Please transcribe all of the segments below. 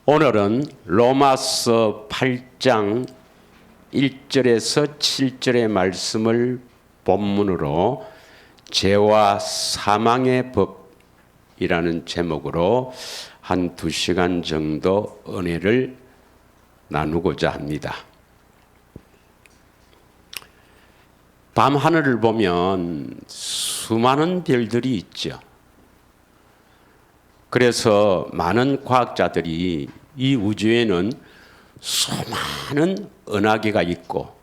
오늘은 로마서 8장 1절에서 7절의 말씀을 본문으로 죄와 사망의 법이라는 제목으로 한 2시간 정도 은혜를 나누고자 합니다. 밤 하늘을 보면 수많은 별들이 있죠. 그래서 많은 과학자들이 이 우주에는 수많은 은하계가 있고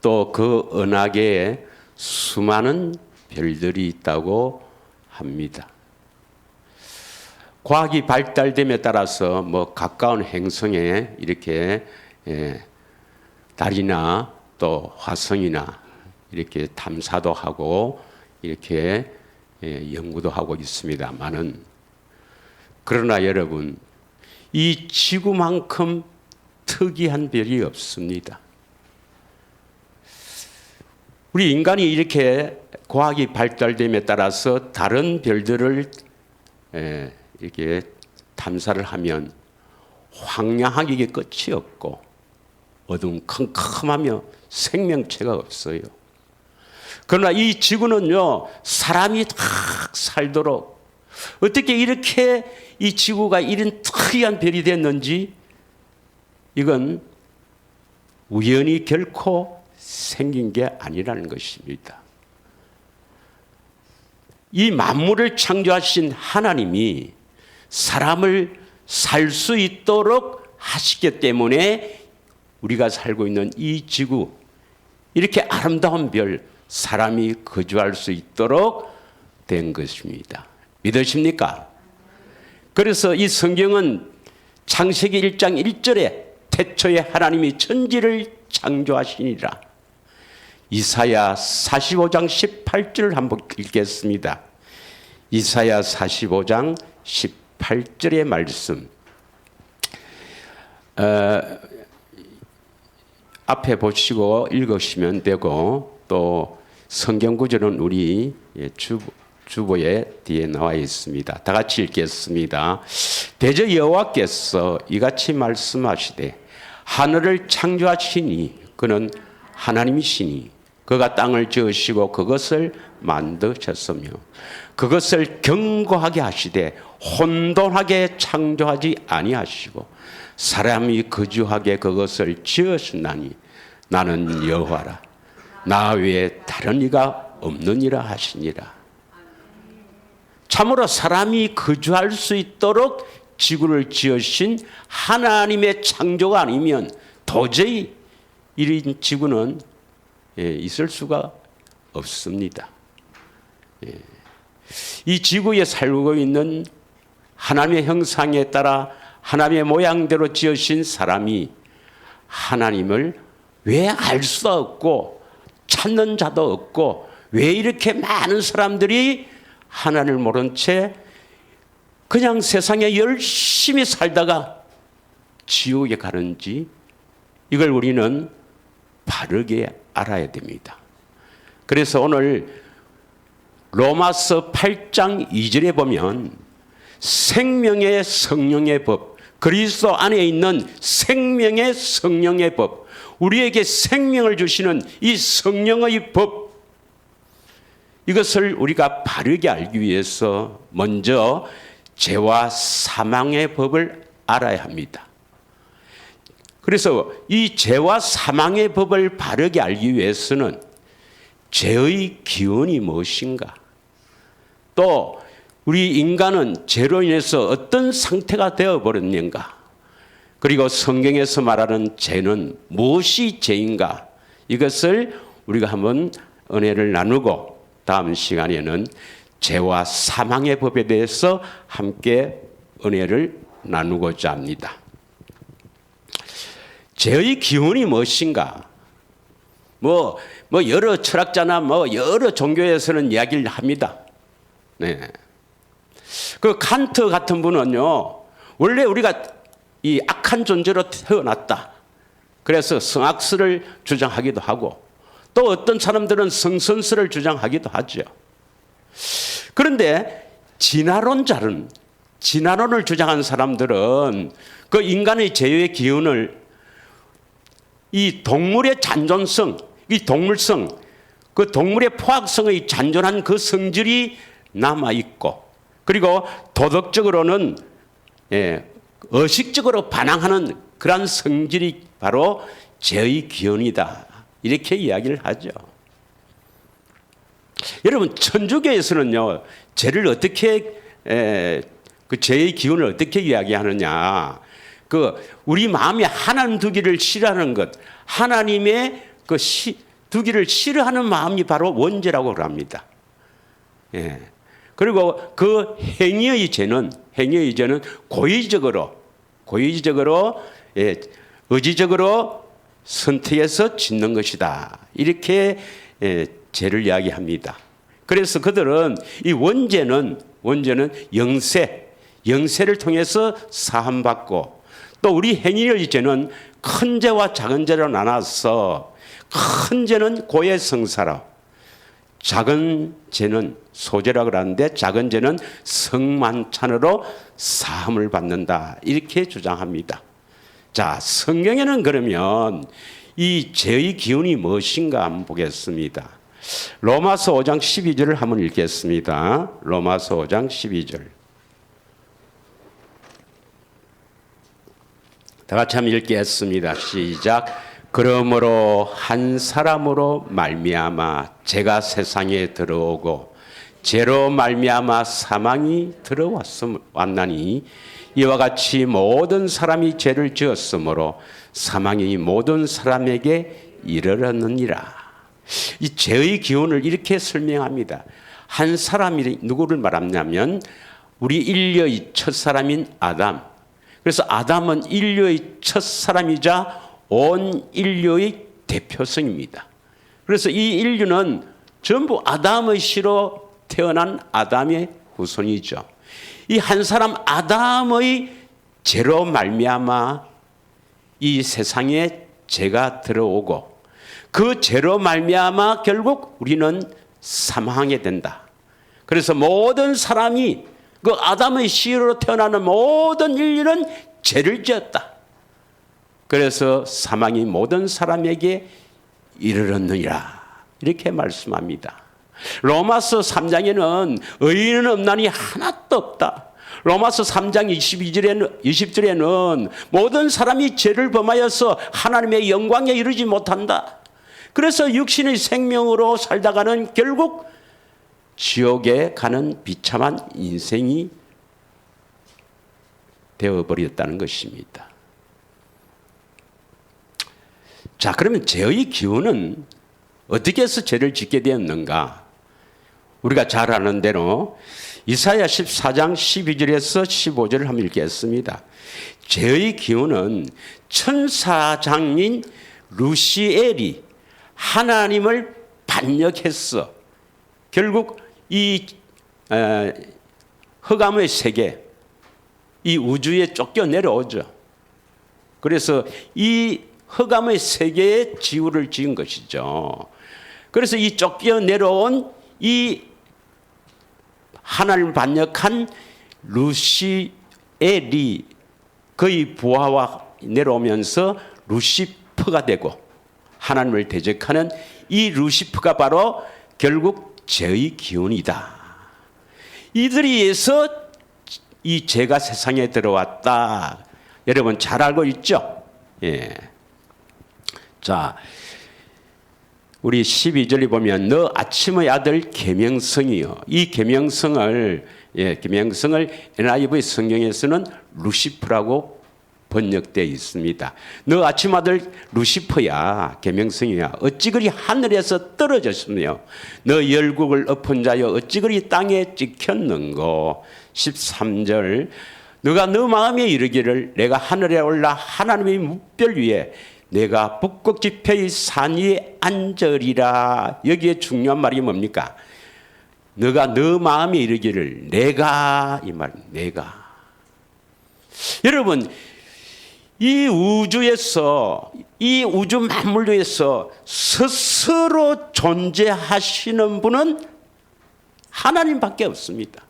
또 그 은하계에 수많은 별들이 있다고 합니다. 과학이 발달됨에 따라서 가까운 행성에 이렇게 달이나 또 화성이나 이렇게 탐사도 하고 이렇게 연구도 하고 있습니다만은, 그러나 여러분, 이 지구만큼 특이한 별이 없습니다. 우리 인간이 이렇게 과학이 발달됨에 따라서 다른 별들을 이렇게 탐사를 하면 황량하기에 끝이 없고 어둠컴컴하며 생명체가 없어요. 그러나 이 지구는요, 사람이 딱 살도록 어떻게 이렇게 이 지구가 이런 특이한 별이 됐는지, 이건 우연히 결코 생긴 게 아니라는 것입니다. 이 만물을 창조하신 하나님이 사람을 살 수 있도록 하시기 때문에 우리가 살고 있는 이 지구, 이렇게 아름다운 별, 사람이 거주할 수 있도록 된 것입니다. 믿으십니까? 그래서 이 성경은 창세기 1장 1절에 태초에 하나님이 천지를 창조하시니라. 이사야 45장 18절을 한번 읽겠습니다. 이사야 45장 18절의 말씀. 앞에 보시고 읽으시면 되고, 또 성경 구절은 우리 주보에 뒤에 나와 있습니다. 다 같이 읽겠습니다. 대저 여호와께서 이같이 말씀하시되, 하늘을 창조하시니 그는 하나님이시니 그가 땅을 지으시고 그것을 만드셨으며 그것을 견고하게 하시되 혼돈하게 창조하지 아니하시고 사람이 거주하게 그것을 지으셨나니 나는 여호와라, 나 외에 다른 이가 없느니라 하시니라. 참으로 사람이 거주할 수 있도록 지구를 지으신 하나님의 창조가 아니면 도저히 이런 지구는 있을 수가 없습니다. 이 지구에 살고 있는 하나님의 형상에 따라 하나님의 모양대로 지으신 사람이 하나님을 왜 알 수 없고 찾는 자도 없고, 왜 이렇게 많은 사람들이 하나님을 모른 채 그냥 세상에 열심히 살다가 지옥에 가는지, 이걸 우리는 바르게 알아야 됩니다. 그래서 오늘 로마서 8장 2절에 보면 생명의 성령의 법, 그리스도 안에 있는 생명의 성령의 법, 우리에게 생명을 주시는 이 성령의 법, 이것을 우리가 바르게 알기 위해서 먼저 죄와 사망의 법을 알아야 합니다. 그래서 이 죄와 사망의 법을 바르게 알기 위해서는 죄의 기원이 무엇인가, 또 우리 인간은 죄로 인해서 어떤 상태가 되어버렸는가, 그리고 성경에서 말하는 죄는 무엇이 죄인가, 이것을 우리가 한번 은혜를 나누고 다음 시간에는 죄와 사망의 법에 대해서 함께 은혜를 나누고자 합니다. 죄의 기원이 무엇인가? 여러 철학자나 여러 종교에서는 이야기를 합니다. 네. 그 칸트 같은 분은요, 원래 우리가 이 악한 존재로 태어났다, 그래서 성악설을 주장하기도 하고, 또 어떤 사람들은 성선설을 주장하기도 하죠. 그런데 진화론자는 진화론을 주장한 사람들은 그 인간의 제어의 기운을 이 동물의 잔존성, 이 동물성, 그 동물의 포악성의 잔존한 그 성질이 남아 있고, 그리고 도덕적으로는 의식적으로 반항하는 그러한 성질이 바로 죄의 기운이다, 이렇게 이야기를 하죠. 여러분, 천주교에서는요, 죄를 어떻게 그 죄의 기운을 어떻게 이야기하느냐? 그 우리 마음에 하나님 두기를 싫어하는 것, 하나님의 그 두기를 싫어하는 마음이 바로 원죄라고 합니다. 예. 그리고 그 행위의 죄는 고의적으로 의지적으로 선택해서 짓는 것이다, 이렇게 죄를 이야기합니다. 그래서 그들은 이 원죄는 영세를 통해서 사함받고, 또 우리 행위의 죄는 큰 죄와 작은 죄로 나눠서 큰 죄는 고해성사로, 작은 죄는 소죄라고 하는데 작은 죄는 성만찬으로 사함을 받는다, 이렇게 주장합니다. 자, 성경에는 그러면 이 죄의 기운이 무엇인가 한번 보겠습니다. 로마서 5장 12절을 한번 읽겠습니다. 로마서 5장 12절. 다 같이 한번 읽겠습니다. 시작. 그러므로 한 사람으로 말미암아 죄가 세상에 들어오고 죄로 말미암아 사망이 왔나니 이와 같이 모든 사람이 죄를 지었으므로 사망이 모든 사람에게 이르렀느니라. 이 죄의 기운을 이렇게 설명합니다. 한 사람이 누구를 말하냐면 우리 인류의 첫사람인 아담. 그래서 아담은 인류의 첫사람이자 온 인류의 대표성입니다. 그래서 이 인류는 전부 아담의 씨로 태어난 아담의 후손이죠. 이 한 사람 아담의 죄로 말미암아 이 세상에 죄가 들어오고, 그 죄로 말미암아 결국 우리는 사망하게 된다. 그래서 모든 사람이 그 아담의 씨로 태어나는 모든 인류는 죄를 지었다. 그래서 사망이 모든 사람에게 이르렀느니라, 이렇게 말씀합니다. 로마서 3장에는 의인은 없나니 하나도 없다. 로마서 3장 20절에는 모든 사람이 죄를 범하여서 하나님의 영광에 이르지 못한다. 그래서 육신의 생명으로 살다가는 결국 지옥에 가는 비참한 인생이 되어버렸다는 것입니다. 자, 그러면 죄의 기운은 어떻게 해서 죄를 짓게 되었는가? 우리가 잘 아는 대로 이사야 14장 12절에서 15절을 한번 읽겠습니다. 죄의 기운은 천사장인 루시엘이 하나님을 반역했어. 결국 이 흑암의 세계, 이 우주에 쫓겨 내려오죠. 그래서 이 흑암의 세계에 지구를 지은 것이죠. 그래서 이 쫓겨 내려온 이 하나님을 반역한 루시엘이 그의 부하와 내려오면서 루시퍼가 되고 하나님을 대적하는 이 루시퍼가 바로 결국 죄의 기운이다. 이들에 의해서 이 죄가 세상에 들어왔다. 여러분 잘 알고 있죠? 예. 자, 우리 12절에 보면 너 아침의 아들 계명성이요. 이 계명성을 NIV 성경에서는 루시프라고 번역되어 있습니다. 너 아침 아들 루시퍼야, 계명성이야. 어찌 그리 하늘에서 떨어졌으며 너 열국을 엎은 자여 어찌 그리 땅에 찍혔는고. 13절 너가 너 마음에 이르기를 내가 하늘에 올라 하나님의 뭇별 위에 내가 북극 지폐의 산 위에 앉으리라. 여기에 중요한 말이 뭡니까? 너가 너 마음에 이르기를 내가, 이 말, 내가. 여러분, 이 우주에서, 이 우주 만물 위에서 스스로 존재하시는 분은 하나님밖에 없습니다.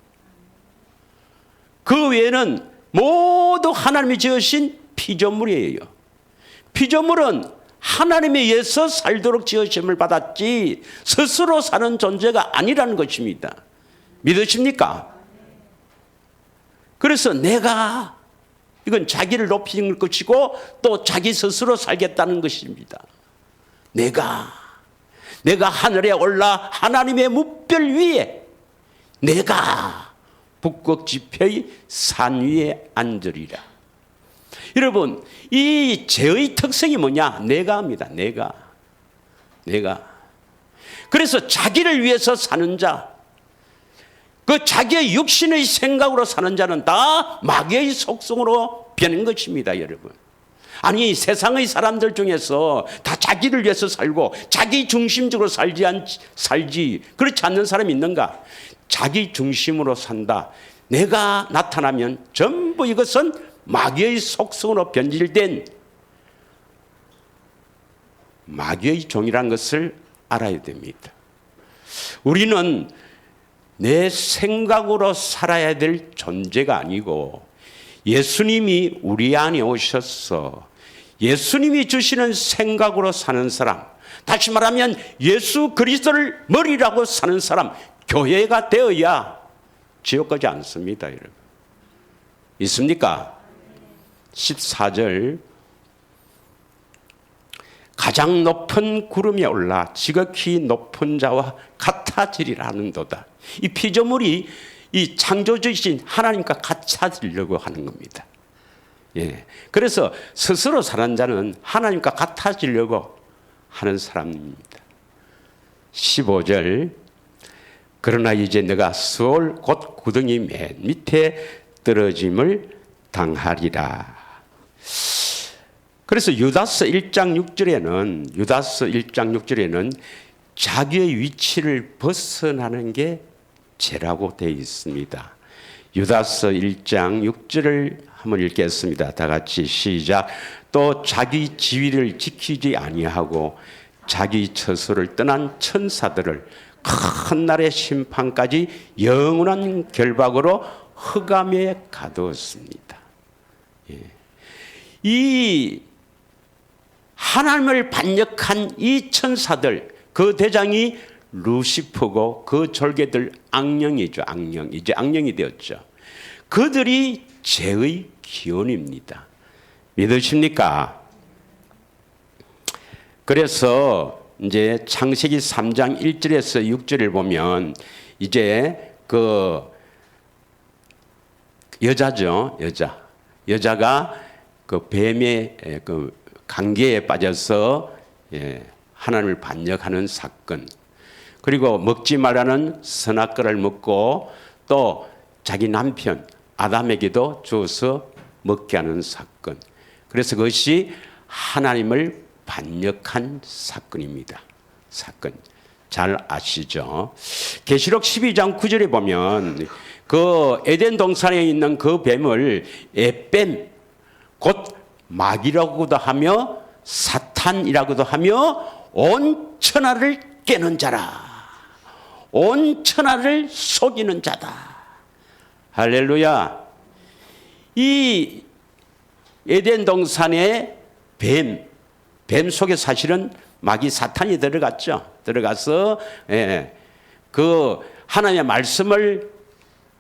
그 외에는 모두 하나님이 지으신 피조물이에요. 피조물은 하나님에 의해서 살도록 지으심을 받았지 스스로 사는 존재가 아니라는 것입니다. 믿으십니까? 그래서 내가, 이건 자기를 높이는 것이고 또 자기 스스로 살겠다는 것입니다. 내가 하늘에 올라 하나님의 뭇별 위에, 내가 북극지폐의 산 위에 앉으리라. 여러분, 이 죄의 특성이 뭐냐? 내가입니다. 내가. 그래서 자기를 위해서 사는 자, 그 자기의 육신의 생각으로 사는 자는 다 마귀의 속성으로 변한 것입니다, 여러분. 아니, 세상의 사람들 중에서 다 자기를 위해서 살고 자기 중심적으로 살지 그렇지 않는 사람이 있는가? 자기 중심으로 산다. 내가 나타나면 전부 이것은 마귀의 속성으로 변질된 마귀의 종이라는 것을 알아야 됩니다. 우리는 내 생각으로 살아야 될 존재가 아니고 예수님이 우리 안에 오셔서 예수님이 주시는 생각으로 사는 사람, 다시 말하면 예수 그리스도를 머리라고 사는 사람, 교회가 되어야 지옥 가지 않습니다, 여러분. 있습니까? 14절, 가장 높은 구름에 올라 지극히 높은 자와 같아지리라 하는도다. 이 피조물이 이 창조주이신 하나님과 같아지려고 하는 겁니다. 예. 그래서 스스로 사는 자는 하나님과 같아지려고 하는 사람입니다. 15절, 그러나 이제 내가 수월 곧 구덩이 맨 밑에 떨어짐을 당하리라. 그래서 유다서 1장 6절에는 자기의 위치를 벗어나는 게 죄라고 되어 있습니다. 유다서 1장 6절을 한번 읽겠습니다. 다 같이 시작. 또 자기 지위를 지키지 아니하고 자기 처소를 떠난 천사들을 큰 날의 심판까지 영원한 결박으로 흑암에 가두었습니다. 예. 이 하나님을 반역한 이 천사들, 그 대장이 루시퍼고 그 졸개들 악령이죠. 악령. 이제 악령이 되었죠. 그들이 죄의 기원입니다. 믿으십니까? 그래서 이제 창세기 3장 1절에서 6절을 보면 이제 그 여자죠. 여자가 그 뱀의 그 관계에 빠져서 하나님을 반역하는 사건, 그리고 먹지 말라는 선악과를 먹고 또 자기 남편 아담에게도 주어서 먹게 하는 사건. 그래서 그것이 하나님을 반역한 사건입니다. 사건. 잘 아시죠? 계시록 12장 9절에 보면 그 에덴 동산에 있는 그 뱀을 에뱀, 곧 마귀라고도 하며 사탄이라고도 하며 온 천하를 깨는 자라. 온 천하를 속이는 자다. 할렐루야. 이 에덴 동산의 뱀 속에 사실은 마귀 사탄이 들어갔죠. 들어가서 그 하나님의 말씀을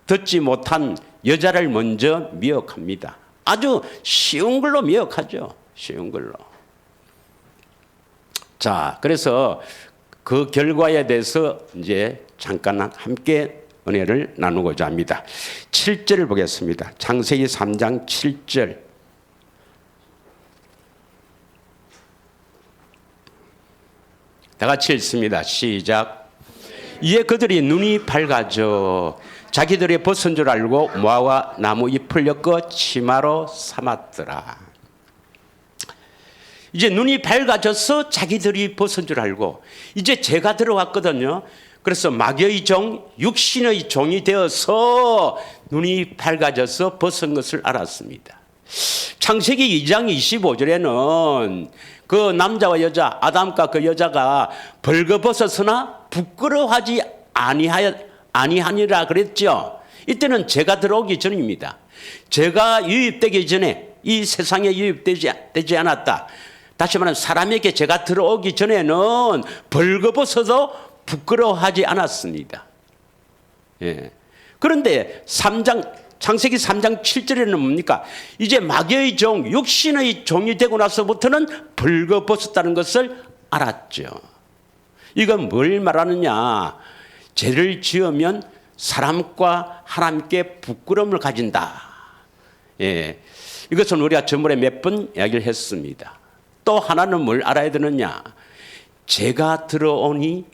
듣지 못한 여자를 먼저 미혹합니다. 아주 쉬운 걸로 미혹하죠. 쉬운 걸로. 자, 그래서 그 결과에 대해서 이제 잠깐 함께 은혜를 나누고자 합니다. 7절을 보겠습니다. 창세기 3장 7절. 다 같이 읽습니다. 시작. 이에 그들이 눈이 밝아져 자기들의 벗은 줄 알고 모아와 나무 잎을 엮어 치마로 삼았더라. 이제 눈이 밝아져서 자기들이 벗은 줄 알고 이제 죄가 들어왔거든요. 그래서 마귀의 종, 육신의 종이 되어서 눈이 밝아져서 벗은 것을 알았습니다. 창세기 2장 25절에는 그 남자와 여자, 아담과 그 여자가 벌거벗었으나 부끄러워하지 아니하니라 그랬죠. 이때는 죄가 들어오기 전입니다. 죄가 유입되기 전에, 이 세상에 유입되지 않았다. 다시 말하면 사람에게 죄가 들어오기 전에는 벌거벗어도 부끄러워하지 않았습니다. 예. 그런데 창세기 3장 7절에는 뭡니까? 이제 마귀의 종, 육신의 종이 되고 나서부터는 벌거벗었다는 것을 알았죠. 이건 뭘 말하느냐? 죄를 지으면 사람과 하나님께 부끄러움을 가진다. 예. 이것은 우리가 전번에 몇 번 이야기를 했습니다. 또 하나는 뭘 알아야 되느냐? 죄가 들어오니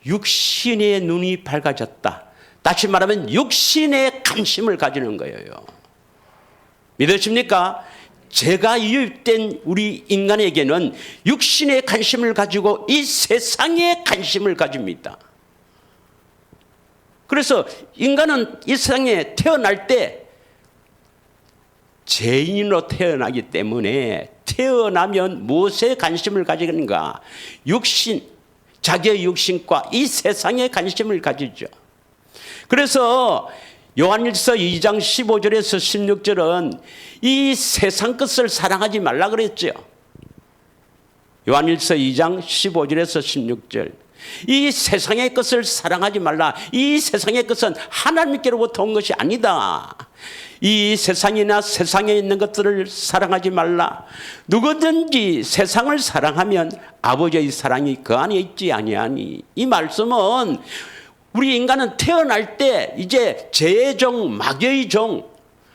육신의 눈이 밝아졌다. 다시 말하면 육신의 관심을 가지는 거예요. 믿으십니까? 죄가 유입된 우리 인간에게는 육신의 관심을 가지고 이 세상의 관심을 가집니다. 그래서 인간은 이 세상에 태어날 때 죄인으로 태어나기 때문에 태어나면 무엇에 관심을 가지는가? 육신, 자기의 육신과 이 세상에 관심을 가지죠. 그래서 요한일서 2장 15절에서 16절은 이 세상 것을 사랑하지 말라 그랬죠. 요한일서 2장 15절에서 16절. 이 세상의 것을 사랑하지 말라. 이 세상의 것은 하나님께로부터 온 것이 아니다. 이 세상이나 세상에 있는 것들을 사랑하지 말라. 누구든지 세상을 사랑하면 아버지의 사랑이 그 안에 있지 아니하니. 이 말씀은 우리 인간은 태어날 때 이제 죄의 종, 마귀의 종,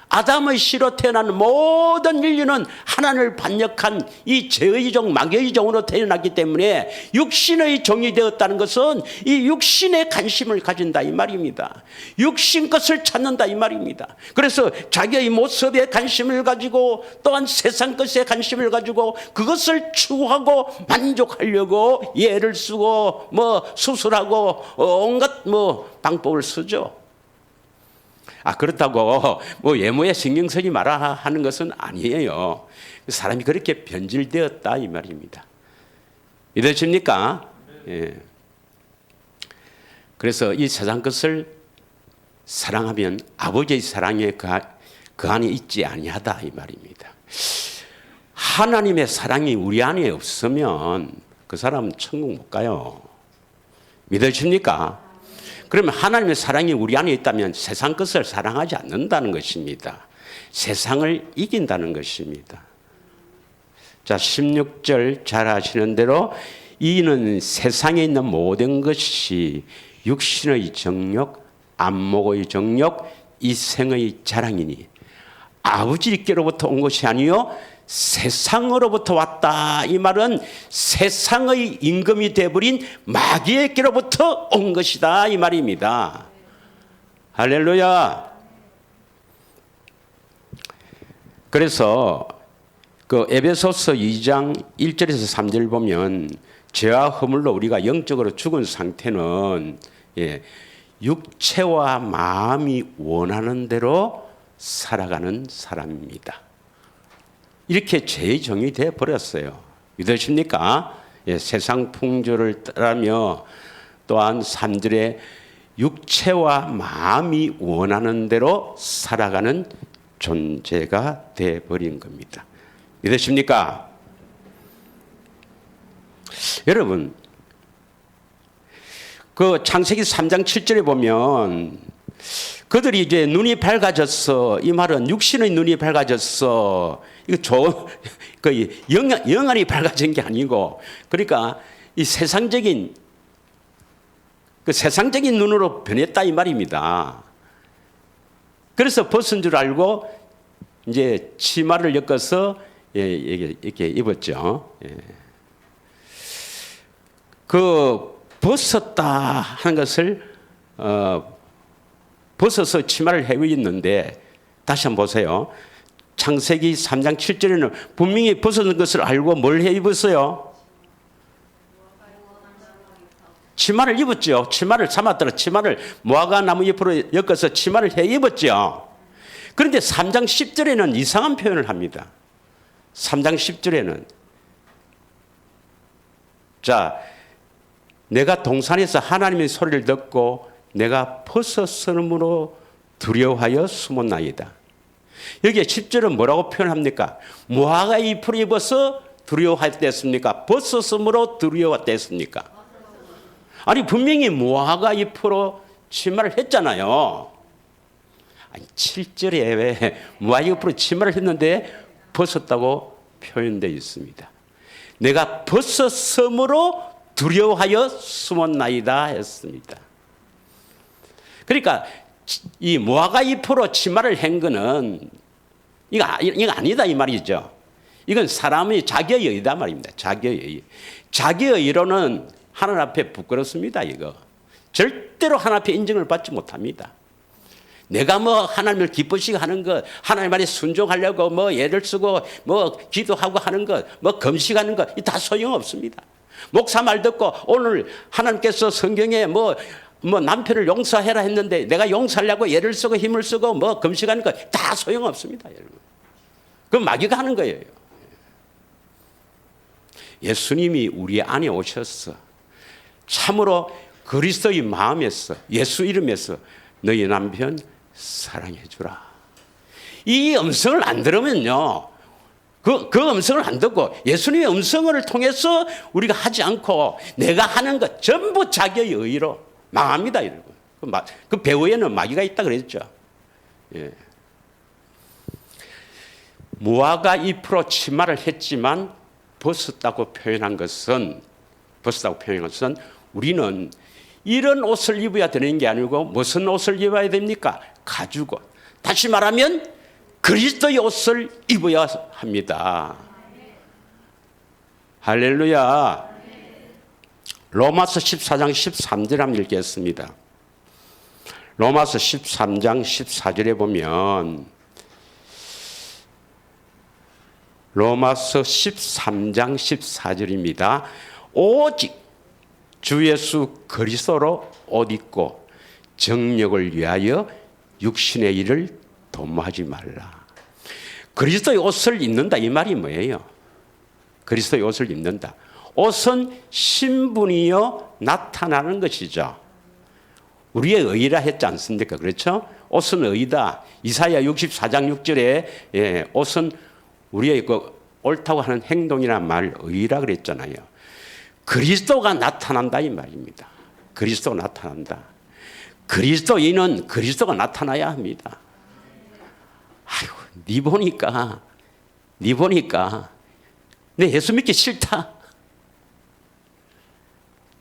아담의 씨로 태어난 모든 인류는 하나님을 반역한 이 죄의 종, 마귀의 종으로 태어났기 때문에 육신의 종이 되었다는 것은 이 육신의 관심을 가진다 이 말입니다. 육신 것을 찾는다 이 말입니다. 그래서 자기의 모습에 관심을 가지고 또한 세상 것에 관심을 가지고 그것을 추구하고 만족하려고 예를 쓰고 수술하고 온갖 방법을 쓰죠. 그렇다고 외모에 신경 쓰지 마라 하는 것은 아니에요. 사람이 그렇게 변질되었다 이 말입니다. 믿으십니까? 예. 그래서 이 세상 것을 사랑하면 아버지의 사랑에 그 안에 있지 아니하다 이 말입니다. 하나님의 사랑이 우리 안에 없으면 그 사람은 천국 못 가요. 믿으십니까? 그러면 하나님의 사랑이 우리 안에 있다면 세상 것을 사랑하지 않는다는 것입니다. 세상을 이긴다는 것입니다. 자, 16절 잘 아시는 대로 이는 세상에 있는 모든 것이 육신의 정욕, 안목의 정욕, 이생의 자랑이니 아버지께로부터 온 것이 아니요 세상으로부터 왔다. 이 말은 세상의 임금이 되어버린 마귀에게로부터 온 것이다 이 말입니다. 할렐루야. 그래서 그 에베소서 2장 1절에서 3절 보면 죄와 허물로 우리가 영적으로 죽은 상태는 육체와 마음이 원하는 대로 살아가는 사람입니다. 이렇게 죄의 종이 되어 버렸어요. 믿으십니까? 세상 풍조를 따르며 또한 3절에 육체와 마음이 원하는 대로 살아가는 존재가 되어 버린 겁니다. 믿으십니까? 여러분, 그 창세기 3장 7절에 보면 그들이 이제 눈이 밝아졌어. 이 말은 육신의 눈이 밝아졌어. 이거 영안이 밝아진 게 아니고, 그러니까 이 세상적인 눈으로 변했다 이 말입니다. 그래서 벗은 줄 알고 이제 치마를 엮어서 이렇게 입었죠. 그 벗었다 하는 것을 벗어서 치마를 해고 있는데 다시 한번 보세요. 창세기 3장 7절에는 분명히 벗은 것을 알고 뭘 해 입었어요? 치마를 입었죠. 치마를 삼았더라. 치마를 무화과 나무 잎으로 엮어서 치마를 해 입었죠. 그런데 3장 10절에는 이상한 표현을 합니다. 3장 10절에는 자, 내가 동산에서 하나님의 소리를 듣고 내가 벗었으므로 두려워하여 숨었나이다. 여기에 10절은 뭐라고 표현합니까? 무화과 잎을 입어서 두려워했댔습니까? 벗었으므로 두려웠댔습니까? 아니 분명히 무화과 잎으로 치마를 했잖아요. 아니 7절에 왜 무화과 잎으로 치마를 했는데 벗었다고 표현되어 있습니다. 내가 벗었으므로 두려워하여 숨었나이다 했습니다. 그러니까 이 무화과 잎으로 치마를 한 거는 이거 아니다 이 말이죠. 이건 사람의 자기의 의다 말입니다. 자기의 의. 자기의 의로는 하나님 앞에 부끄럽습니다. 이거 절대로 하나님 앞에 인정을 받지 못합니다. 내가 뭐 하나님을 기쁘시게 하는 것, 하나님 말에 순종하려고 뭐 애를 쓰고 뭐 기도하고 하는 것, 뭐 금식하는 것, 다 소용없습니다. 목사 말 듣고 오늘 하나님께서 성경에 뭐 남편을 용서해라 했는데 내가 용서하려고 애를 쓰고 힘을 쓰고 뭐 금식하는 것 다 소용없습니다, 여러분. 그건 마귀가 하는 거예요. 예수님이 우리 안에 오셔서 참으로 그리스도의 마음에서 예수 이름에서 너희 남편 사랑해 주라. 이 음성을 안 들으면요. 그 음성을 안 듣고 예수님의 음성을 통해서 우리가 하지 않고 내가 하는 것 전부 자기의 의로 망합니다, 여러분. 그 배후에는 마귀가 있다 그랬죠. 예. 무화과 잎으로 치마를 했지만 벗었다고 표현한 것은 우리는 이런 옷을 입어야 되는 게 아니고 무슨 옷을 입어야 됩니까? 가죽옷. 다시 말하면 그리스도의 옷을 입어야 합니다. 할렐루야. 로마서 14장 13절 한번 읽겠습니다. 로마서 13장 14절에 보면 로마서 13장 14절입니다. 오직 주 예수 그리스도로 옷 입고 정력을 위하여 육신의 일을 도모하지 말라. 그리스도의 옷을 입는다 이 말이 뭐예요? 그리스도의 옷을 입는다. 옷은 신분이요 나타나는 것이죠. 우리의 의라 했지 않습니까? 그렇죠? 옷은 의다. 이사야 64장 6절에 옷은 우리의 그 옳다고 하는 행동이란 말 의라 그랬잖아요. 그리스도가 나타난다 이 말입니다. 그리스도가 나타난다. 그리스도인은 그리스도가 나타나야 합니다. 아유, 네 보니까 내 예수 믿기 싫다.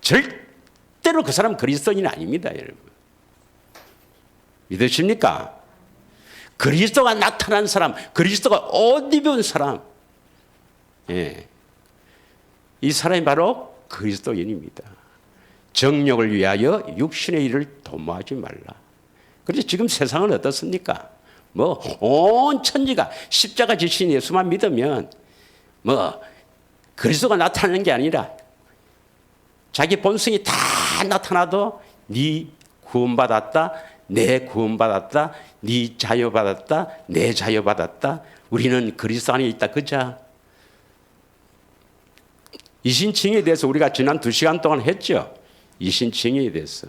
절대로 그 사람 그리스도인이 아닙니다, 여러분. 믿으십니까? 그리스도가 나타난 사람, 그리스도가 옷 입은 사람, 예, 이 사람이 바로 그리스도인입니다. 정력을 위하여 육신의 일을 도모하지 말라. 그런데 지금 세상은 어떻습니까? 뭐 온 천지가 십자가 지신 예수만 믿으면 뭐 그리스도가 나타나는 게 아니라 자기 본성이 다 나타나도 네 구원받았다, 내 구원받았다, 네 자유받았다, 내 자유받았다, 우리는 그리스도 안에 있다, 그자. 이신칭에 대해서 우리가 지난 2시간 동안 했죠. 이신칭에 대해서.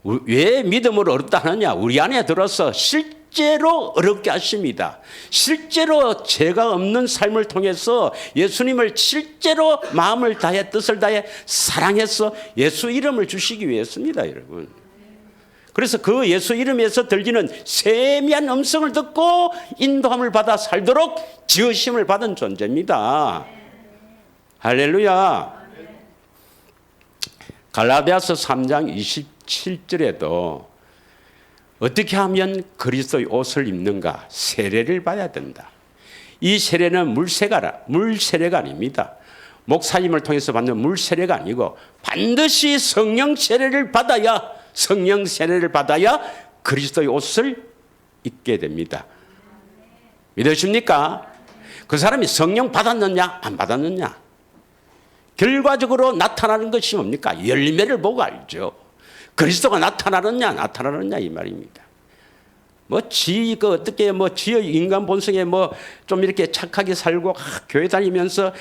왜 믿음으로 어렵다 하느냐? 우리 안에 들어서 실제로 어렵게 하십니다. 실제로 죄가 없는 삶을 통해서 예수님을 실제로 마음을 다해 뜻을 다해 사랑해서 예수 이름을 주시기 위해서입니다, 여러분. 그래서 그 예수 이름에서 들리는 세미한 음성을 듣고 인도함을 받아 살도록 지으심을 받은 존재입니다. 할렐루야. 갈라디아서 3장 27절에도 어떻게 하면 그리스도의 옷을 입는가? 세례를 받아야 된다. 이 세례는 물세례가 아닙니다. 목사님을 통해서 받는 물세례가 아니고 반드시 성령 세례를 받아야 그리스도의 옷을 입게 됩니다. 믿으십니까? 그 사람이 성령 받았느냐 안 받았느냐? 결과적으로 나타나는 것이 뭡니까? 열매를 보고 알죠. 그리스도가 나타나느냐 이 말입니다. 지의 인간 본성에 좀 이렇게 착하게 살고 교회 다니면서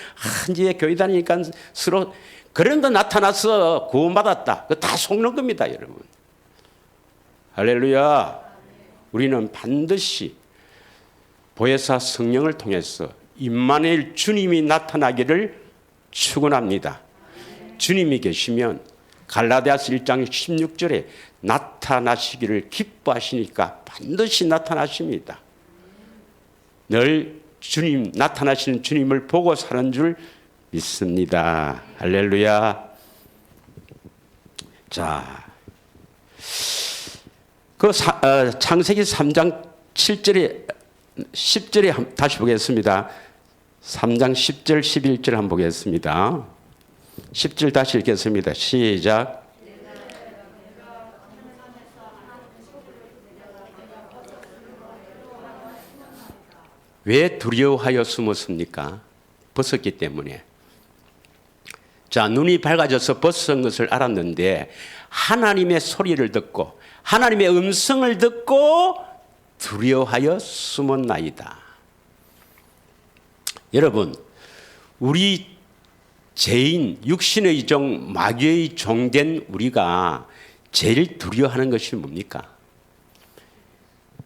이제 교회 다니니까 서로 그런 거 나타나서 구원받았다. 그거 다 속는 겁니다, 여러분. 할렐루야. 우리는 반드시 보혜사 성령을 통해서 임마누엘 주님이 나타나기를 축원합니다. 주님이 계시면 갈라디아서 1장 16절에 나타나시기를 기뻐하시니까 반드시 나타나십니다. 늘 주님 나타나시는 주님을 보고 사는 줄 믿습니다. 할렐루야. 자, 창세기 3장 7절에 10절에 다시 보겠습니다. 3장 10절 11절 한번 보겠습니다. 10절 다시 읽겠습니다. 시작. 왜 두려워하여 숨었습니까? 벗었기 때문에. 자, 눈이 밝아져서 벗은 것을 알았는데 하나님의 소리를 듣고 하나님의 음성을 듣고 두려워하여 숨었나이다. 여러분, 우리 죄인, 육신의 종, 마귀의 종된 우리가 제일 두려워하는 것이 뭡니까?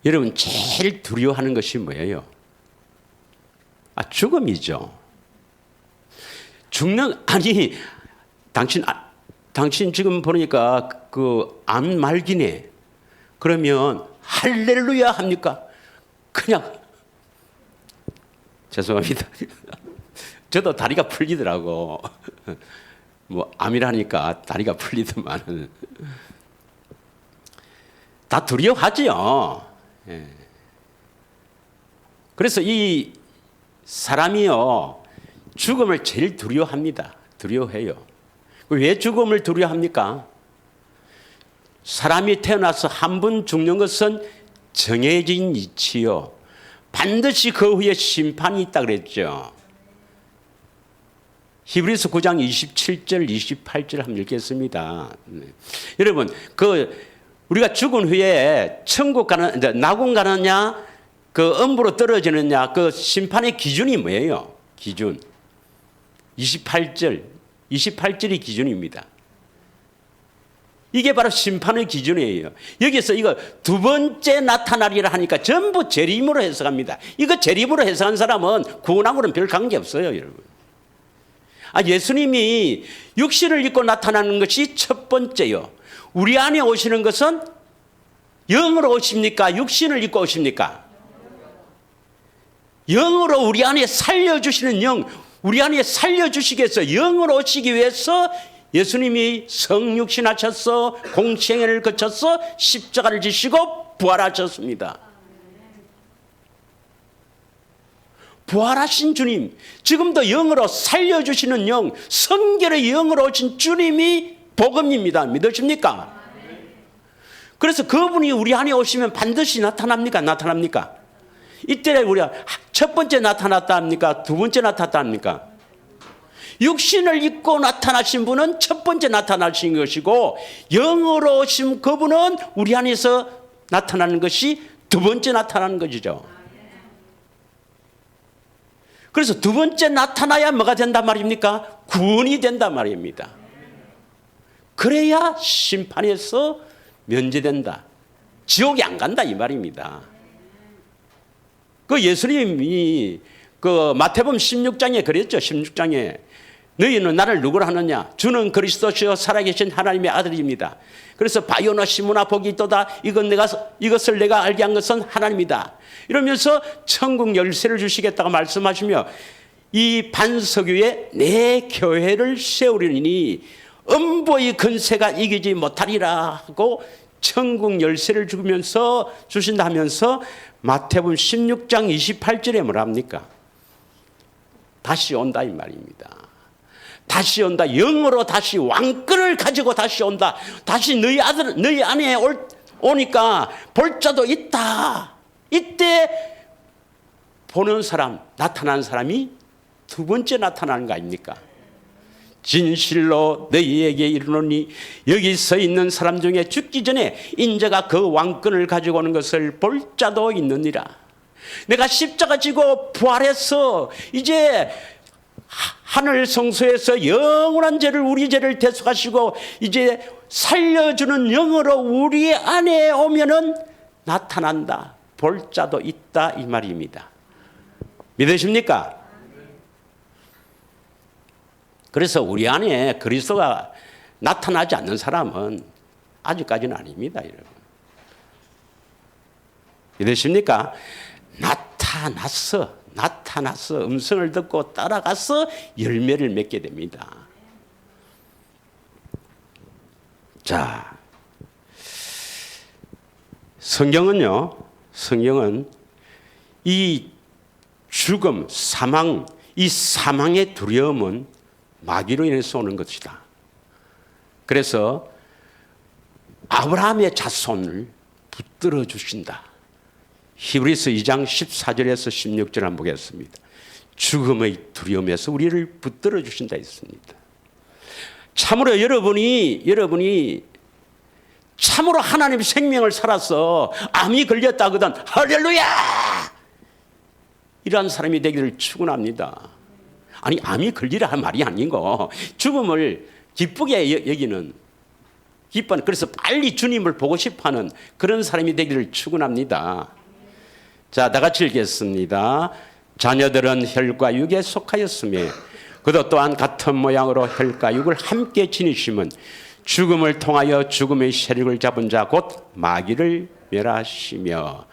여러분, 제일 두려워하는 것이 뭐예요? 죽음이죠. 아니, 당신 지금 보니까 암 말기네. 그러면 할렐루야 합니까? 그냥 죄송합니다. 저도 다리가 풀리더라고. 뭐 암이라니까 다리가 풀리더만 다 두려워하지요. 예. 그래서 이 사람이요 죽음을 제일 두려워합니다. 두려워해요. 왜 죽음을 두려워합니까? 사람이 태어나서 한 번 죽는 것은 정해진 이치요. 반드시 그 후에 심판이 있다 그랬죠. 히브리서 9장 27절 28절 한번 읽겠습니다. 여러분, 우리가 죽은 후에 천국 가는, 낙원 가느냐, 음부로 떨어지느냐, 심판의 기준이 뭐예요? 기준. 28절이 기준입니다. 이게 바로 심판의 기준이에요. 여기서 이거 두 번째 나타나리라 하니까 전부 재림으로 해석합니다. 이거 재림으로 해석한 사람은 구원하고는 별 관계 없어요, 여러분. 예수님이 육신을 입고 나타나는 것이 첫 번째요. 우리 안에 오시는 것은 영으로 오십니까? 육신을 입고 오십니까? 영으로 우리 안에 살려주시는 영, 우리 안에 살려주시기 위해서 영으로 오시기 위해서 예수님이 성육신 하셔서 공생애를 거쳐서 십자가를 지시고 부활하셨습니다. 부활하신 주님, 지금도 영으로 살려주시는 영, 성결의 영으로 오신 주님이 복음입니다. 믿으십니까? 그래서 그분이 우리 안에 오시면 반드시 나타납니까? 나타납니까? 이때 우리가 첫 번째 나타났다 합니까? 두 번째 나타났다 합니까? 육신을 입고 나타나신 분은 첫 번째 나타나신 것이고 영으로 오신 그분은 우리 안에서 나타나는 것이 두 번째 나타나는 것이죠. 그래서 두 번째 나타나야 뭐가 된단 말입니까? 구원이 된단 말입니다. 그래야 심판에서 면제된다. 지옥에 안 간다 이 말입니다. 예수님이 마태복음 16장에 그랬죠. 16장에 너희는 나를 누구로 하느냐? 주는 그리스도시요 살아계신 하나님의 아들입니다. 그래서 바요나 시므나 복이 있도다. 이것을 내가 알게 한 것은 하나님이다. 이러면서 천국 열쇠를 주시겠다고 말씀하시며 이 반석 위에 내 교회를 세우리니 음보의 근세가 이기지 못하리라 하고 천국 열쇠를 주신다 하면서 마태복음 16장 28절에 뭐라 합니까? 다시 온다 이 말입니다. 다시 온다. 영으로 다시 왕권을 가지고 다시 온다. 다시 너희 안에 오니까 볼 자도 있다. 이때 보는 사람, 나타난 사람이 두 번째 나타나는 거 아닙니까? 진실로 너희에게 이르노니 여기 서 있는 사람 중에 죽기 전에 인자가 그 왕권을 가지고 오는 것을 볼 자도 있느니라. 내가 십자가 지고 부활해서 이제 하늘 성소에서 영원한 죄를 우리 죄를 대속하시고 이제 살려주는 영으로 우리 안에 오면은 나타난다. 볼 자도 있다 이 말입니다. 믿으십니까? 그래서 우리 안에 그리스도가 나타나지 않는 사람은 아직까지는 아닙니다, 여러분. 믿으십니까? 나타났어. 음성을 듣고 따라가서 열매를 맺게 됩니다. 자, 성경은 이 죽음, 사망, 이 사망의 두려움은 마귀로 인해서 오는 것이다. 그래서 아브라함의 자손을 붙들어 주신다. 히브리서 2장 14절에서 16절 한번 보겠습니다. 죽음의 두려움에서 우리를 붙들어 주신다 했습니다. 참으로 여러분이 참으로 하나님의 생명을 살아서 암이 걸렸다거든 할렐루야! 이러한 사람이 되기를 축원합니다. 아니 암이 걸리라 할 말이 아니고 죽음을 기쁘게 여기는 기뻐하는, 그래서 빨리 주님을 보고 싶어하는 그런 사람이 되기를 축원합니다. 자, 다 같이 읽겠습니다. 자녀들은 혈과 육에 속하였으며 그도 또한 같은 모양으로 혈과 육을 함께 지니심은 죽음을 통하여 죽음의 세력을 잡은 자 곧 마귀를 멸하시며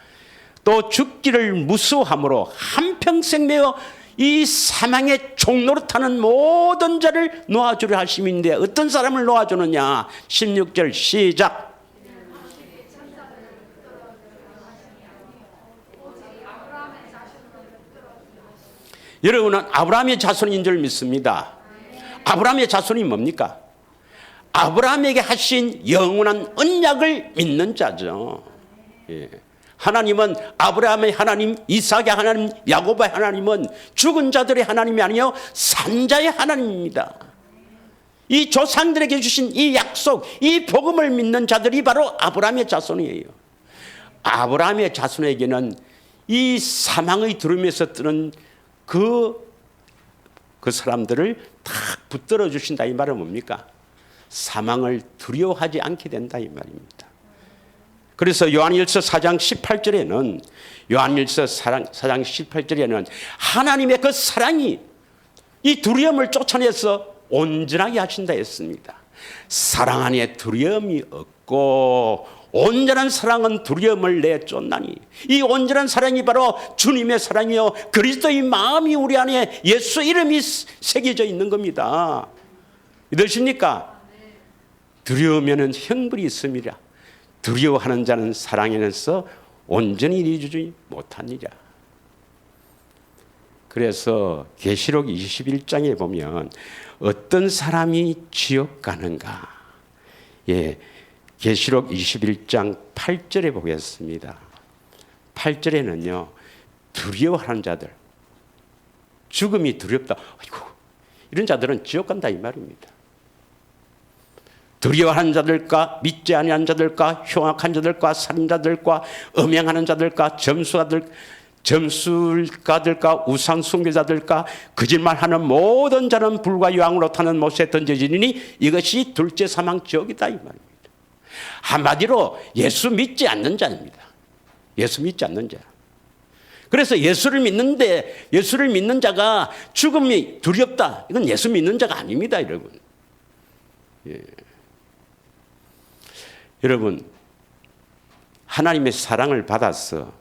또 죽기를 무수함으로 한평생 매어 이 사망의 종로로 타는 모든 자를 놓아주려 하심인데 어떤 사람을 놓아주느냐? 16절 시작. 여러분은 아브라함의 자손인 줄 믿습니다. 아브라함의 자손이 뭡니까? 아브라함에게 하신 영원한 언약을 믿는 자죠. 예. 하나님은 아브라함의 하나님, 이삭의 하나님, 야곱의 하나님은 죽은 자들의 하나님이 아니요 산자의 하나님입니다. 이 조상들에게 주신 이 약속, 이 복음을 믿는 자들이 바로 아브라함의 자손이에요. 아브라함의 자손에게는 이 사망의 두려움에서 뜨는 그 사람들을 다 붙들어 주신다 이 말은 뭡니까? 사망을 두려워하지 않게 된다 이 말입니다. 그래서 요한일서 4장 18절에는 하나님의 그 사랑이 이 두려움을 쫓아내서 온전하게 하신다 했습니다. 사랑 안에 두려움이 없고 온전한 사랑은 두려움을 내쫓나니 이 온전한 사랑이 바로 주님의 사랑이요 그리스도의 마음이 우리 안에 예수 이름이 새겨져 있는 겁니다. 믿으십니까? 두려우면 형벌이 있음이라. 두려워하는 자는 사랑에서 온전히 이루지 못하니라. 그래서 계시록 21장에 보면 어떤 사람이 지옥 가는가? 예, 계시록 21장 8절에 보겠습니다. 8절에는요. 두려워하는 자들, 죽음이 두렵다. 아이고, 이런 자들은 지옥 간다 이 말입니다. 두려워하는 자들과 믿지 아니하는 자들과 흉악한 자들과 살인자들과 음행하는 자들과 점술가들과 우상 숭배자들과 거짓말하는 모든 자는 불과 유황으로 타는 못에 던져지니 이것이 둘째 사망 지옥이다 이 말입니다. 한마디로 예수 믿지 않는 자입니다. 예수 믿지 않는 자. 그래서 예수를 믿는 자가 죽음이 두렵다. 이건 예수 믿는 자가 아닙니다, 여러분. 예. 여러분, 하나님의 사랑을 받아서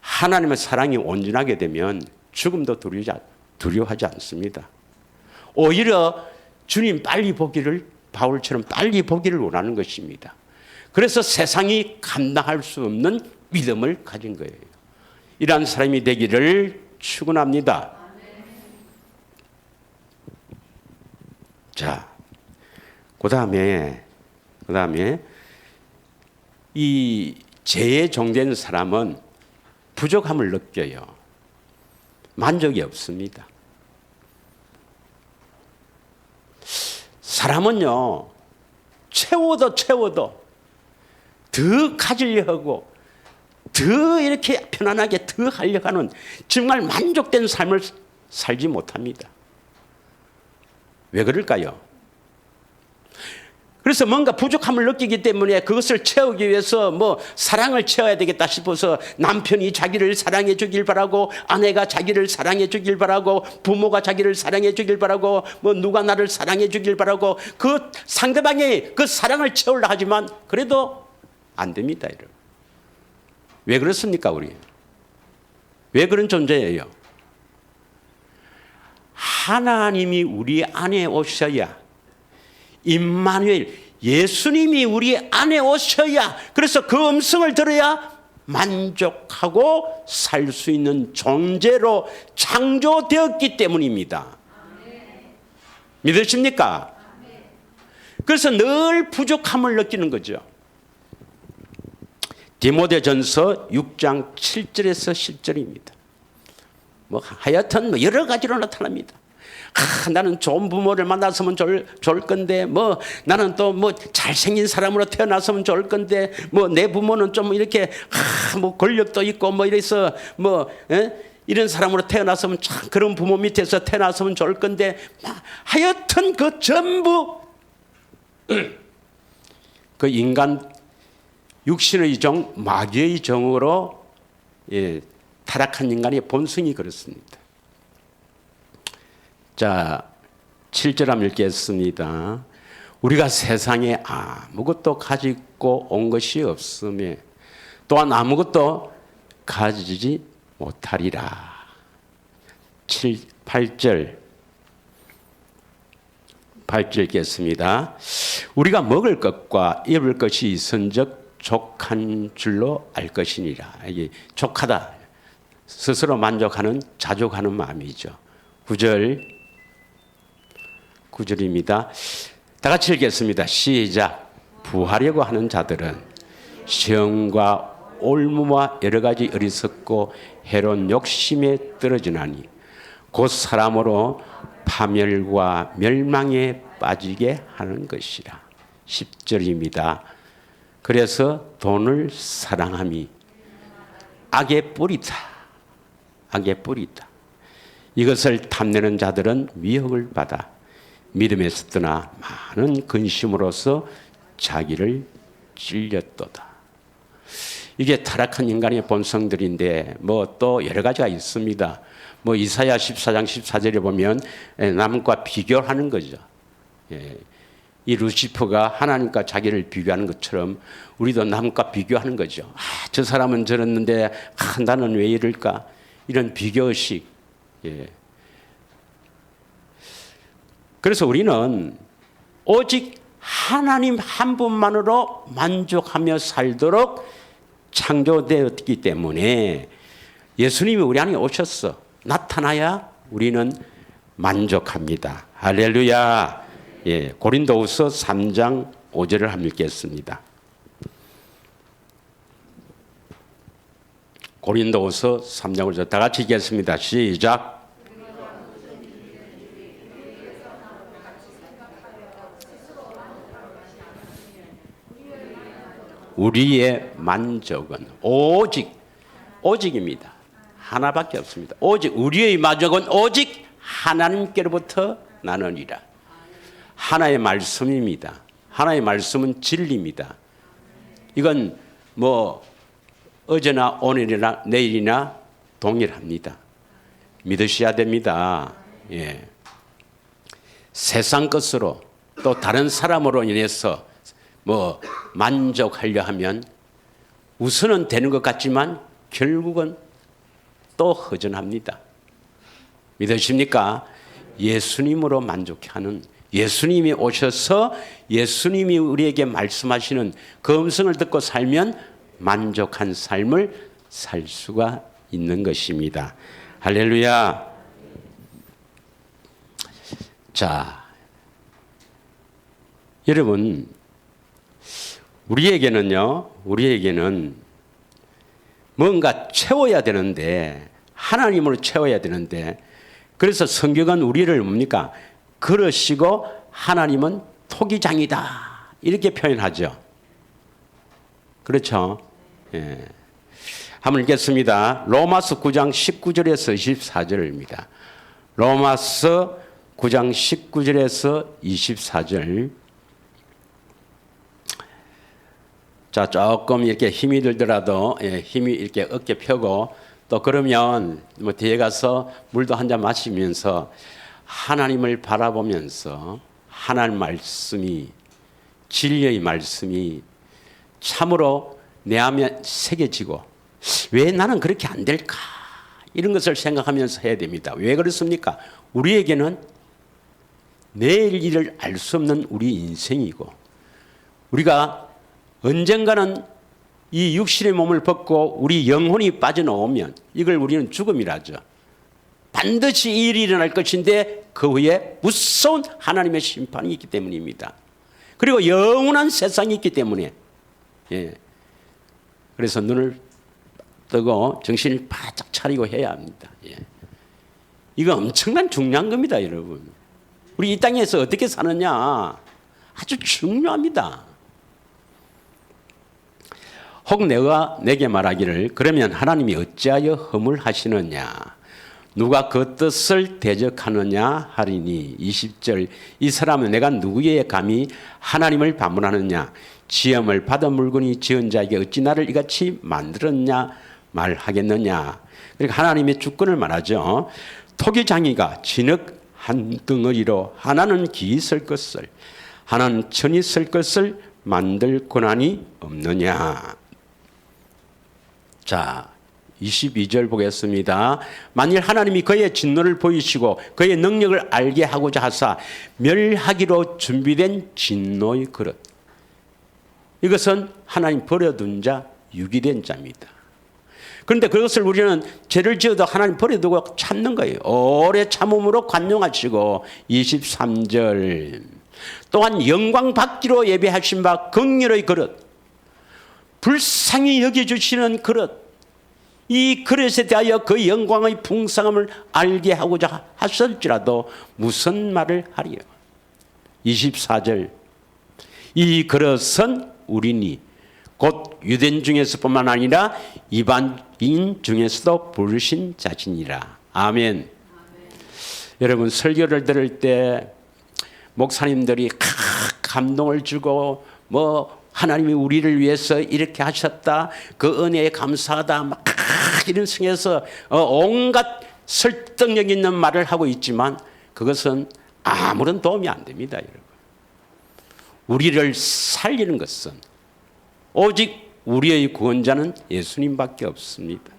하나님의 사랑이 온전하게 되면 죽음도 두려워하지 않습니다. 오히려 주님 빨리 보기를, 바울처럼 빨리 보기를 원하는 것입니다. 그래서 세상이 감당할 수 없는 믿음을 가진 거예요. 이러한 사람이 되기를 축원합니다. 자, 그 다음에 이 죄에 종된 사람은 부족함을 느껴요. 만족이 없습니다. 사람은요, 채워도 더 가지려 하고 더 이렇게 편안하게 더 하려고 하는 정말 만족된 삶을 살지 못합니다. 왜 그럴까요? 그래서 뭔가 부족함을 느끼기 때문에 그것을 채우기 위해서 뭐 사랑을 채워야 되겠다 싶어서 남편이 자기를 사랑해 주길 바라고, 아내가 자기를 사랑해 주길 바라고, 부모가 자기를 사랑해 주길 바라고, 뭐 누가 나를 사랑해 주길 바라고, 그 상대방이 그 사랑을 채우려 하지만 그래도 안 됩니다. 왜 그렇습니까, 우리? 왜 그런 존재예요? 하나님이 우리 안에 오셔야, 임마누엘, 예수님이 우리 안에 오셔야, 그래서 그 음성을 들어야 만족하고 살 수 있는 존재로 창조되었기 때문입니다. 믿으십니까? 그래서 늘 부족함을 느끼는 거죠. 디모데전서 6장 7절에서 10절입니다. 뭐 하여튼 뭐 여러 가지로 나타납니다. 나는 좋은 부모를 만났으면 좋을 건데, 뭐 나는 또 뭐 잘생긴 사람으로 태어났으면 좋을 건데, 뭐 내 부모는 좀 이렇게 뭐 권력도 있고 뭐 이래서 뭐 이런 사람으로 태어났으면 참 그런 부모 밑에서 태어났으면 좋을 건데, 하여튼 그 전부 그 인간 육신의 정, 마귀의 정으로 타락한 인간의 본성이 그렇습니다. 자, 7절 한번 읽겠습니다. 우리가 세상에 아무것도 가지고 온 것이 없으며 또한 아무것도 가지지 못하리라. 8절 읽겠습니다. 우리가 먹을 것과 입을 것이 있은즉 족한 줄로 알 것이니라. 이게 족하다, 스스로 만족하는, 자족하는 마음이죠. 9절입니다. 다 같이 읽겠습니다. 시작. 부하려고 하는 자들은 시험과 올무와 여러 가지 어리석고 해로운 욕심에 떨어지나니 곧 사람으로 파멸과 멸망에 빠지게 하는 것이라. 10절입니다. 그래서 돈을 사랑함이 악의 뿌리다. 악의 뿌리다. 이것을 탐내는 자들은 미혹을 받아 믿음에서 떠나 많은 근심으로서 자기를 찔렸도다. 이게 타락한 인간의 본성들인데 뭐 또 여러 가지가 있습니다. 뭐 이사야 14장 14절에 보면 남과 비교하는 거죠. 이 루시퍼가 하나님과 자기를 비교하는 것처럼 우리도 남과 비교하는 거죠. 저 사람은 저랬는데 나는 왜 이럴까? 이런 비교의식. 그래서 우리는 오직 하나님 한 분만으로 만족하며 살도록 창조되었기 때문에 예수님이 우리 안에 오셔서 나타나야 우리는 만족합니다. 할렐루야. 고린도후서 3장 5절을 한번 읽겠습니다. 고린도후서 3장 5절 다 같이 읽겠습니다. 시작. 우리의 만족은 오직입니다. 하나밖에 없습니다. 오직 우리의 만족은 오직 하나님께로부터 나느니라. 하나의 말씀입니다. 하나의 말씀은 진리입니다. 이건 뭐 어제나 오늘이나 내일이나 동일합니다. 믿으셔야 됩니다. 세상 것으로 또 다른 사람으로 인해서 뭐 만족하려 하면 우선은 되는 것 같지만 결국은 또 허전합니다. 믿으십니까? 예수님으로 만족하는, 예수님이 오셔서 예수님이 우리에게 말씀하시는 그 음성을 듣고 살면 만족한 삶을 살 수가 있는 것입니다. 할렐루야. 자, 여러분, 우리에게는 뭔가 채워야 되는데, 하나님으로 채워야 되는데, 그래서 성경은 우리를 뭡니까? 그러시고 하나님은 토기장이다. 이렇게 표현하죠. 그렇죠? 한번 읽겠습니다. 로마서 9장 19절에서 24절입니다. 로마서 9장 19절에서 24절. 자, 조금 이렇게 힘이 들더라도 힘이 이렇게 어깨 펴고 또 그러면 뭐 뒤에 가서 물도 한 잔 마시면서 하나님을 바라보면서 하나님 말씀이 진리의 말씀이 참으로 내 안에 새겨지고 왜 나는 그렇게 안 될까? 이런 것을 생각하면서 해야 됩니다. 왜 그렇습니까? 우리에게는 내일 일을 알 수 없는 우리 인생이고 우리가 언젠가는 이 육신의 몸을 벗고 우리 영혼이 빠져나오면 이걸 우리는 죽음이라죠. 반드시 이 일이 일어날 것인데 그 후에 무서운 하나님의 심판이 있기 때문입니다. 그리고 영원한 세상이 있기 때문에 그래서 눈을 뜨고 정신을 바짝 차리고 해야 합니다. 이거 엄청난 중요한 겁니다, 여러분. 우리 이 땅에서 어떻게 사느냐 아주 중요합니다. 혹 내게 말하기를 그러면 하나님이 어찌하여 허물하시느냐 누가 그 뜻을 대적하느냐 하리니 20절 이 사람은 내가 누구에 감히 하나님을 반문하느냐 지음을 받은 물건이 지은 자에게 어찌 나를 이같이 만들었냐 말하겠느냐. 그러니까 하나님의 주권을 말하죠. 토기장이가 진흙 한 덩어리로 하나는 기이 쓸 것을 하나는 천이 쓸 것을 만들 권한이 없느냐. 자, 22절 보겠습니다. 만일 하나님이 그의 진노를 보이시고 그의 능력을 알게 하고자 하사 멸하기로 준비된 진노의 그릇. 이것은 하나님 버려둔 자, 유기된 자입니다. 그런데 그것을 우리는 죄를 지어도 하나님 버려두고 참는 거예요. 오래 참음으로 관용하시고 23절 또한 영광 받기로 예배하신 바 긍휼의 그릇 불쌍히 여겨주시는 그릇 이 그릇에 대하여 그 영광의 풍성함을 알게 하고자 하실지라도 무슨 말을 하리요. 24절 이 그릇은 우리니 곧 유대인 중에서뿐만 아니라 이방인 중에서도 부르신 자신이라. 아멘. 여러분 설교를 들을 때 목사님들이 감동을 주고 뭐 하나님이 우리를 위해서 이렇게 하셨다 그 은혜에 감사하다 막 이런 승에서 온갖 설득력 있는 말을 하고 있지만 그것은 아무런 도움이 안 됩니다. 여러분. 우리를 살리는 것은 오직 우리의 구원자는 예수님밖에 없습니다.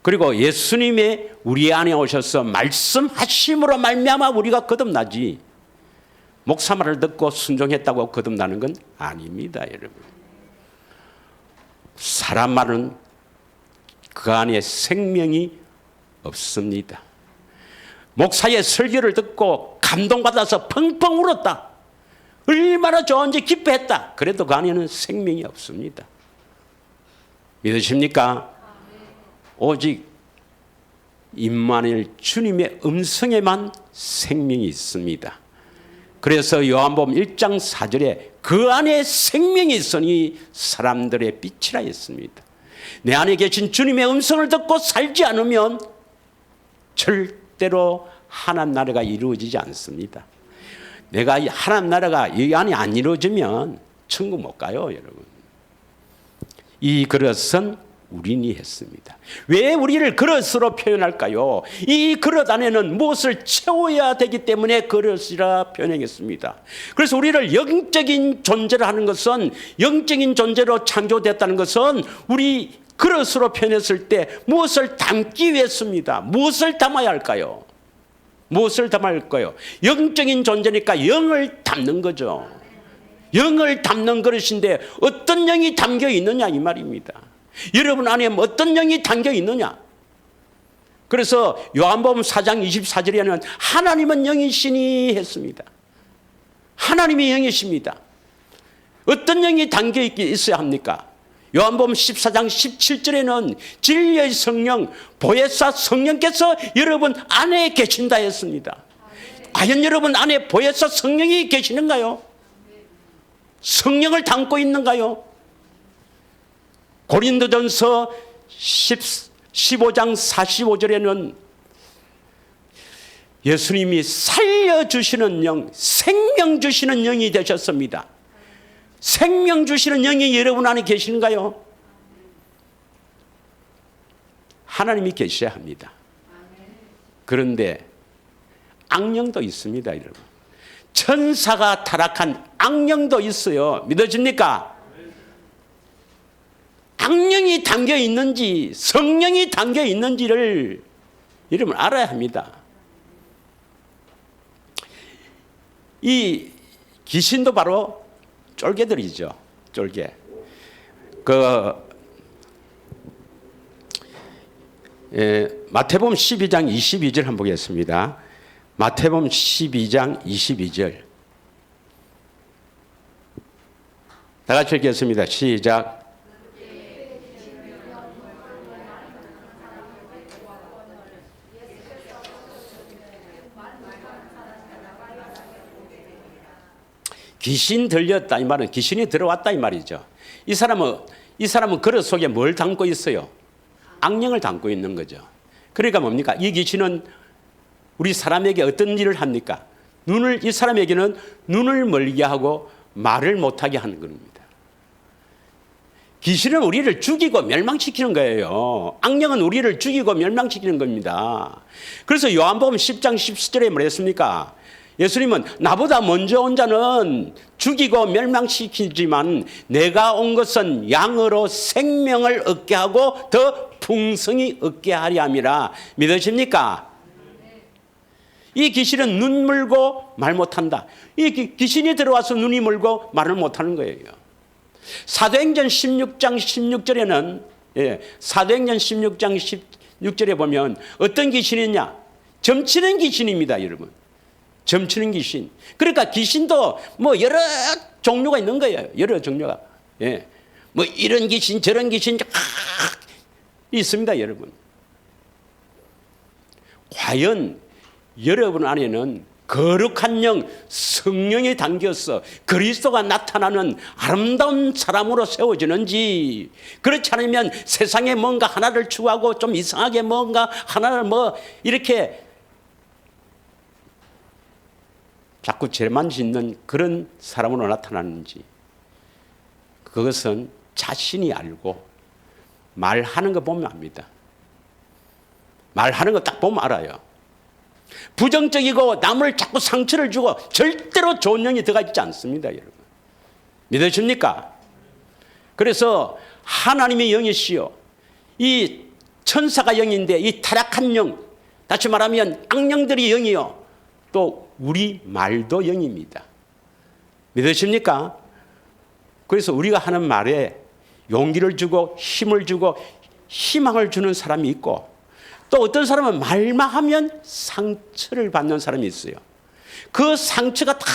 그리고 예수님의 우리 안에 오셔서 말씀하심으로 말미암아 우리가 거듭나지 목사 말을 듣고 순종했다고 거듭나는 건 아닙니다. 여러분. 사람 말은 그 안에 생명이 없습니다. 목사의 설교를 듣고 감동받아서 펑펑 울었다. 얼마나 좋은지 기뻐했다. 그래도 그 안에는 생명이 없습니다. 믿으십니까? 오직 임마누엘 주님의 음성에만 생명이 있습니다. 그래서 요한복음 1장 4절에 그 안에 생명이 있으니 사람들의 빛이라 했습니다. 내 안에 계신 주님의 음성을 듣고 살지 않으면 절대로 하나님 나라가 이루어지지 않습니다. 내가 하나님 나라가 이 안에 안 이루어지면 천국 못 가요, 여러분. 이 그릇은 우린이 했습니다. 왜 우리를 그릇으로 표현할까요? 이 그릇 안에는 무엇을 채워야 되기 때문에 그릇이라 표현했습니다. 그래서 우리를 영적인 존재를 하는 것은 영적인 존재로 창조됐다는 것은 우리 그릇으로 표현했을 때 무엇을 담기 위해서입니다. 무엇을 담아야 할까요? 무엇을 담아야 할까요? 영적인 존재니까 영을 담는 거죠. 영을 담는 그릇인데 어떤 영이 담겨 있느냐 이 말입니다. 여러분 안에 어떤 영이 담겨 있느냐. 그래서 요한복음 4장 24절에는 하나님은 영이시니 했습니다. 하나님이 영이십니다. 어떤 영이 담겨 있어야 합니까? 요한복음 14장 17절에는 진리의 성령 보혜사 성령께서 여러분 안에 계신다 했습니다. 과연 여러분 안에 보혜사 성령이 계시는가요? 성령을 담고 있는가요? 고린도전서 15장 45절에는 예수님이 살려주시는 영, 생명 주시는 영이 되셨습니다. 생명 주시는 영이 여러분 안에 계신가요? 하나님이 계셔야 합니다. 그런데 악령도 있습니다, 여러분. 천사가 타락한 악령도 있어요. 믿어집니까? 악령이 담겨 있는지 성령이 담겨 있는지를 여러분 알아야 합니다. 이 귀신도 바로 쫄개들이죠. 쫄개. 마태복음 12장 22절 한번 보겠습니다. 마태복음 12장 22절. 다 같이 읽겠습니다. 시작. 귀신 들렸다 이 말은 귀신이 들어왔다 이 말이죠. 이 사람은 그릇 속에 뭘 담고 있어요? 악령을 담고 있는 거죠. 그러니까 뭡니까? 이 귀신은 우리 사람에게 어떤 일을 합니까? 이 사람에게는 눈을 멀게 하고 말을 못하게 하는 겁니다. 귀신은 우리를 죽이고 멸망시키는 거예요. 악령은 우리를 죽이고 멸망시키는 겁니다. 그래서 요한복음 10장 10절에 뭐랬습니까? 예수님은 나보다 먼저 온 자는 죽이고 멸망시키지만 내가 온 것은 양으로 생명을 얻게 하고 더 풍성히 얻게 하려 함이라. 믿으십니까? 이 귀신은 눈 멀고 말 못한다. 이 귀신이 들어와서 눈이 멀고 말을 못하는 거예요. 사도행전 16장 16절에는 사도행전 16장 16절에 보면 어떤 귀신이냐? 점치는 귀신입니다, 여러분. 점치는 귀신. 그러니까 귀신도 뭐 여러 종류가 있는 거예요. 여러 종류가. 뭐 이런 귀신 저런 귀신 있습니다, 여러분. 과연 여러분 안에는 거룩한 영, 성령이 담겨서 그리스도가 나타나는 아름다운 사람으로 세워지는지, 그렇지 않으면 세상에 뭔가 하나를 추구하고 좀 이상하게 뭔가 하나를 뭐 이렇게 자꾸 죄만 짓는 그런 사람으로 나타나는지, 그것은 자신이 알고 말하는 거 보면 압니다. 말하는 거 딱 보면 알아요. 부정적이고 남을 자꾸 상처를 주고 절대로 좋은 영이 들어가 있지 않습니다, 여러분. 믿으십니까? 그래서 하나님의 영이시요, 이 천사가 영인데 이 타락한 영, 다시 말하면 악령들이 영이요, 또 우리 말도 영입니다. 믿으십니까? 그래서 우리가 하는 말에 용기를 주고 힘을 주고 희망을 주는 사람이 있고, 또 어떤 사람은 말만 하면 상처를 받는 사람이 있어요. 그 상처가 다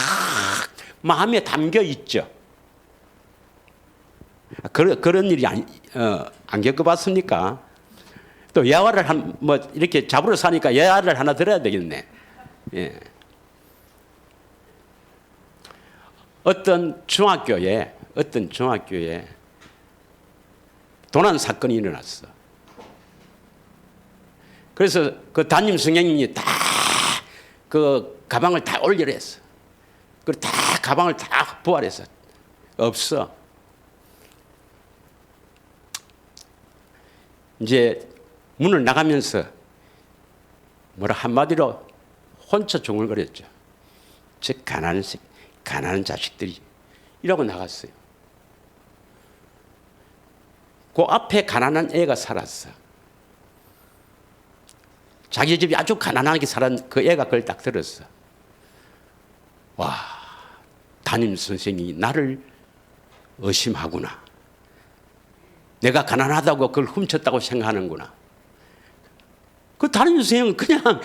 마음에 담겨 있죠. 그런 일이 안 겪어봤습니까? 또 예화를 뭐 이렇게 잡으러 사니까 예화를 하나 들어야 되겠네. 예. 어떤 중학교에 도난 사건이 일어났어. 그래서 그 담임 선생님이 다 그 가방을 다 올리려 했어. 그리고 다 가방을 다 부활했어. 없어. 이제 문을 나가면서 뭐라 한마디로 혼자 중얼거렸죠. 저 가난한 자식들이 이러고 나갔어요. 그 앞에 가난한 애가 살았어. 자기 집이 아주 가난하게 살은 그 애가 그걸 딱 들었어. 와, 담임 선생님이 나를 의심하구나. 내가 가난하다고 그걸 훔쳤다고 생각하는구나. 그 담임 선생님은 그냥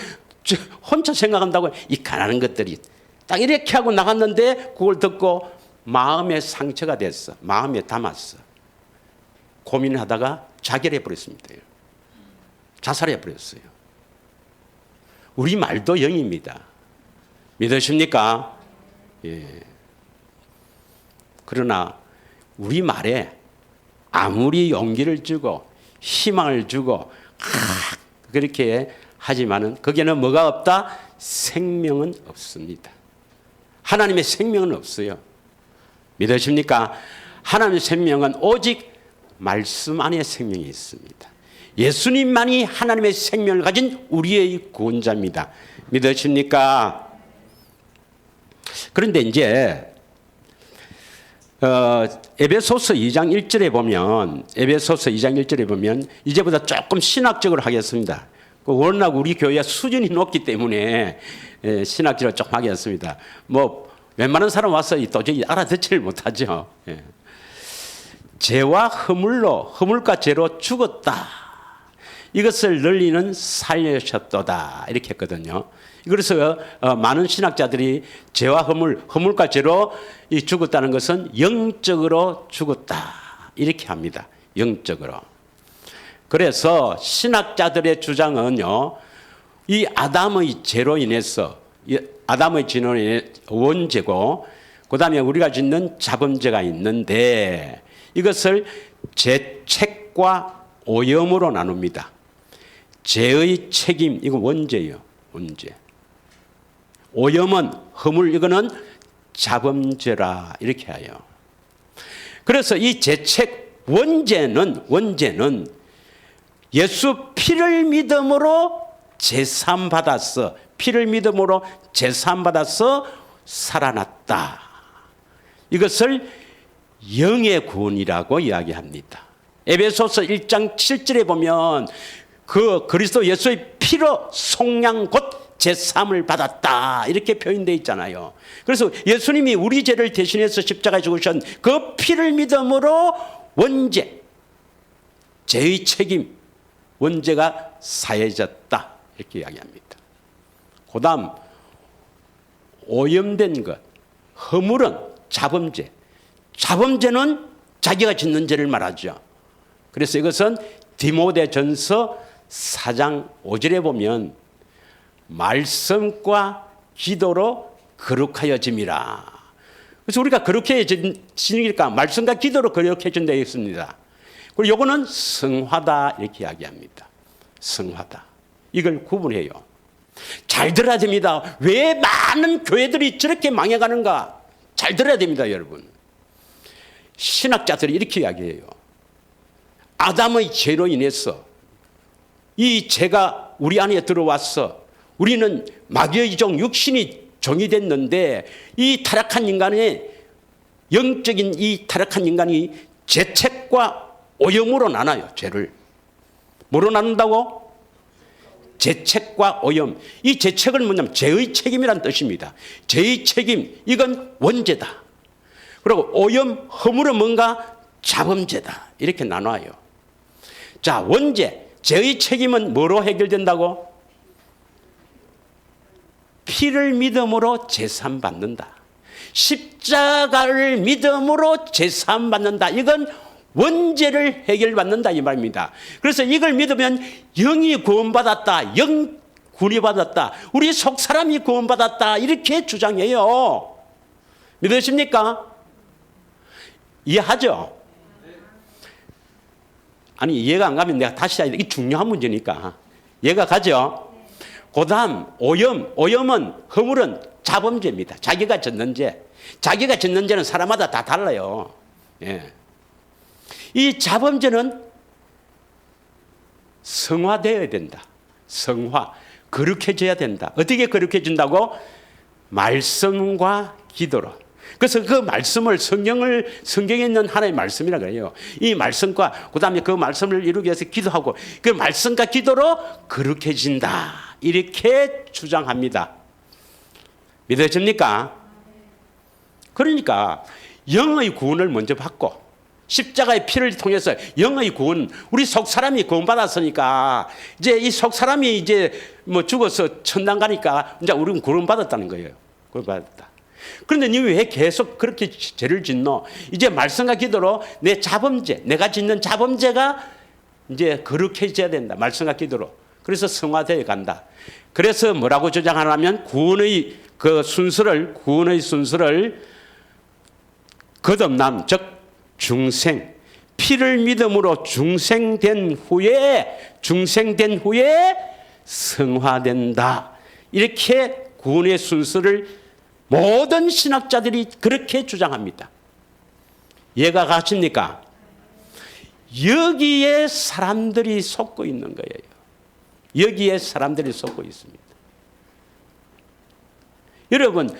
혼자 생각한다고 이 가난한 것들이 딱 이렇게 하고 나갔는데, 그걸 듣고 마음에 상처가 됐어. 마음에 담았어. 고민하다가 자결해 버렸습니다. 자살해 버렸어요. 우리 말도 영입니다. 믿으십니까? 예. 그러나 우리 말에 아무리 용기를 주고 희망을 주고 그렇게 하지만은 거기에는 뭐가 없다? 생명은 없습니다. 하나님의 생명은 없어요. 믿으십니까? 하나님의 생명은 오직 말씀 안에 생명이 있습니다. 예수님만이 하나님의 생명을 가진 우리의 구원자입니다. 믿으십니까? 그런데 이제 에베소서 2장 1절에 보면 이제보다 조금 신학적으로 하겠습니다. 워낙 우리 교회가 수준이 높기 때문에 신학적으로 조금 하겠습니다. 뭐 웬만한 사람 와서 도저히 알아듣지를 못하죠. 죄와 허물과 죄로 죽었다. 이것을 너희는 살려셨도다. 이렇게 했거든요. 그래서 많은 신학자들이 죄와 허물과 죄로 죽었다는 것은 영적으로 죽었다. 이렇게 합니다. 영적으로. 그래서 신학자들의 주장은요, 이 아담의 죄로 인해서, 아담의 죄로 인해 원죄고, 그 다음에 우리가 짓는 자범죄가 있는데, 이것을 죄책과 오염으로 나눕니다. 죄의 책임, 이건 원죄예요. 원죄. 오염은 허물, 이거는 자범죄라 이렇게 해요. 그래서 이 죄책 원죄는 예수 피를 믿음으로 제사함 받았어. 피를 믿음으로 제사함 받아서 살아났다. 이것을 영의 구원이라고 이야기합니다. 에베소서 1장 7절에 보면 그 그리스도 예수의 피로 속량 곧 제사함을 받았다. 이렇게 표현되어 있잖아요. 그래서 예수님이 우리 죄를 대신해서 십자가에 죽으신 그 피를 믿음으로 원죄, 죄의 책임, 원죄가 사해졌다. 이렇게 이야기합니다. 그 다음 오염된 것, 허물은 자범죄. 자범죄는 자기가 짓는 죄를 말하죠. 그래서 이것은 디모데전서 4장 5절에 보면 말씀과 기도로 거룩하여짐이라. 그래서 우리가 거룩해지니까 말씀과 기도로 거룩해진다 했습니다. 그리고 요거는 성화다 이렇게 이야기합니다. 성화다. 이걸 구분해요. 잘 들어야 됩니다. 왜 많은 교회들이 저렇게 망해가는가? 잘 들어야 됩니다, 여러분. 신학자들이 이렇게 이야기해요. 아담의 죄로 인해서 이 죄가 우리 안에 들어와서 우리는 마귀의 종, 육신이 종이 됐는데 이 타락한 인간의 영적인 이 타락한 인간이 죄책과 오염으로 나눠요. 죄를. 뭐로 나눈다고? 죄책과 오염. 이 죄책은 뭐냐면 죄의 책임이란 뜻입니다. 죄의 책임, 이건 원죄다. 그리고 오염, 허물은 뭔가 자범죄다. 이렇게 나눠요. 자, 원죄, 죄의 책임은 뭐로 해결된다고? 피를 믿음으로 제사함 받는다. 십자가를 믿음으로 제사함 받는다. 이건 원죄를 해결받는다 이 말입니다. 그래서 이걸 믿으면 영이 구원받았다. 영 구원받았다. 우리 속사람이 구원받았다. 이렇게 주장해요. 믿으십니까? 이해하죠? 아니 이해가 안 가면 내가 다시 해야 돼. 이게 중요한 문제니까. 이해가 가죠? 그 다음 오염은 허물은 자범죄입니다. 자기가 짓는 죄. 자기가 짓는 죄는 사람마다 다 달라요. 예. 이 자범죄는 성화되어야 된다. 성화. 거룩해져야 된다. 어떻게 거룩해진다고? 말씀과 기도로. 그래서 그 말씀을 성경에 있는 하나의 말씀이라고 해요. 이 말씀과 그 다음에 그 말씀을 이루기 위해서 기도하고 그 말씀과 기도로 거룩해진다. 이렇게 주장합니다. 믿어집니까? 그러니까 영의 구원을 먼저 받고 십자가의 피를 통해서 영의 구원, 우리 속 사람이 구원받았으니까 이제 이 속 사람이 이제 뭐 죽어서 천당 가니까 이제 우리는 구원받았다는 거예요. 구원받았다. 그런데 니 왜 계속 그렇게 죄를 짓노? 이제 말씀과 기도로 내 자범죄, 내가 짓는 자범죄가 이제 거룩해져야 된다. 말씀과 기도로. 그래서 성화되어 간다. 그래서 뭐라고 주장하냐면 구원의 순서를 거듭남, 즉 중생, 피를 믿음으로 중생된 후에 성화된다. 이렇게 구원의 순서를 모든 신학자들이 그렇게 주장합니다. 이해가 가십니까? 여기에 사람들이 속고 있는 거예요. 여기에 사람들이 속고 있습니다. 여러분,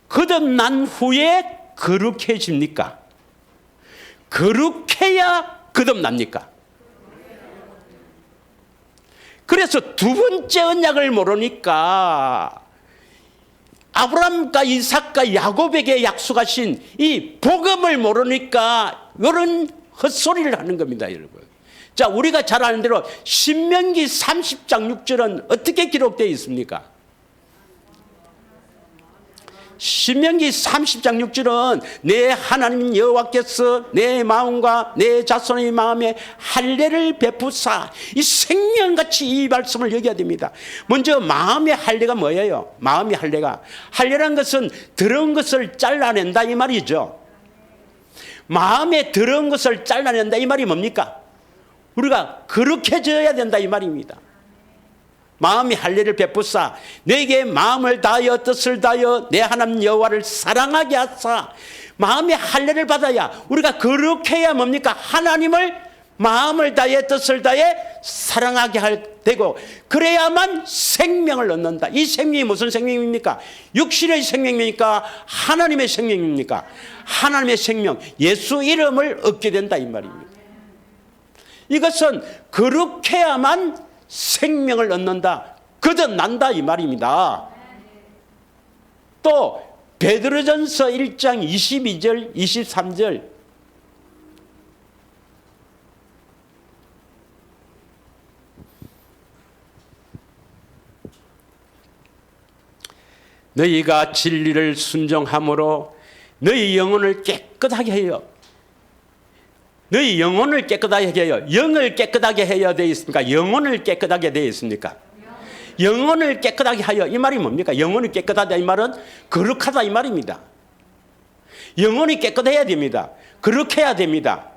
거듭난 후에 거룩해집니까? 거룩해야 거듭납니까? 그래서 두 번째 언약을 모르니까 아브라함과 이삭과 야곱에게 약속하신 이 복음을 모르니까 이런 헛소리를 하는 겁니다, 여러분. 자, 우리가 잘 아는 대로 신명기 30장 6절은 어떻게 기록되어 있습니까? 신명기 30장 6절은 내 하나님 여호와께서 내 마음과 내 자손의 마음에 할례를 베푸사, 이 생명같이 이 말씀을 여겨야 됩니다. 먼저 마음의 할례가 뭐예요? 마음의 할례가, 할례란 것은 더러운 것을 잘라낸다 이 말이죠. 마음에 더러운 것을 잘라낸다 이 말이 뭡니까? 우리가 거룩해져야 된다 이 말입니다. 마음이 할례를 베푸사 내게 마음을 다하여 뜻을 다하여 내 하나님 여호와를 사랑하게 하사. 마음의 할례를 받아야 우리가 거룩해야 뭡니까? 하나님을 마음을 다해 뜻을 다해 사랑하게 할 되고, 그래야만 생명을 얻는다. 이 생명이 무슨 생명입니까? 육신의 생명입니까? 하나님의 생명입니까? 하나님의 생명, 예수 이름을 얻게 된다 이 말입니다. 이것은 거룩해야만 생명을 얻는다, 거듭난다 이 말입니다. 또 베드로전서 1장 22절 23절 너희가 진리를 순종함으로 너희 영혼을 깨끗하게 해요. 너희 영혼을 깨끗하게 해요. 영을 깨끗하게 해야 되어 있습니까? 영혼을 깨끗하게 되어 있습니까? 영혼을 깨끗하게 하여, 이 말이 뭡니까? 영혼이 깨끗하다 이 말은 거룩하다 이 말입니다. 영혼이 깨끗해야 됩니다. 거룩해야 됩니다.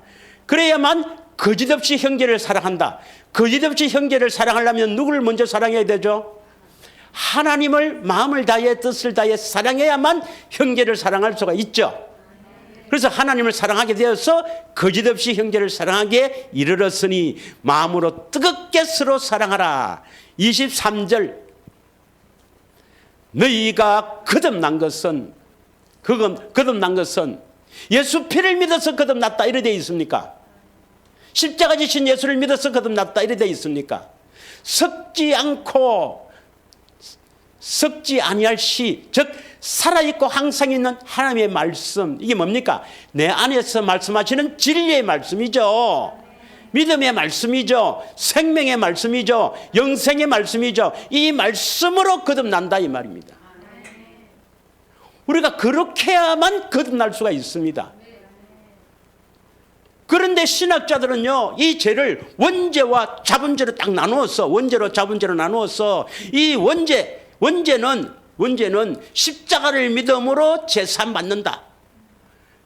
그래야만 거짓없이 형제를 사랑한다. 거짓없이 형제를 사랑하려면 누구를 먼저 사랑해야 되죠? 하나님을 마음을 다해 뜻을 다해 사랑해야만 형제를 사랑할 수가 있죠. 그래서 하나님을 사랑하게 되어서 거짓없이 형제를 사랑하게 이르렀으니 마음으로 뜨겁게 서로 사랑하라. 23절 너희가 거듭난 것은 예수 피를 믿어서 거듭났다 이래 되어 있습니까? 십자가 지신 예수를 믿어서 거듭났다 이래 되어 있습니까? 썩지 아니할 시, 즉 살아있고 항상 있는 하나님의 말씀, 이게 뭡니까? 내 안에서 말씀하시는 진리의 말씀이죠. 믿음의 말씀이죠. 생명의 말씀이죠. 영생의 말씀이죠. 이 말씀으로 거듭난다 이 말입니다. 우리가 그렇게 해야만 거듭날 수가 있습니다. 그런데 신학자들은요, 이 죄를 원죄와 자본죄로 딱 나누었어. 원죄로 자본죄로 나누었어. 이 원죄는 십자가를 믿음으로 제사 받는다.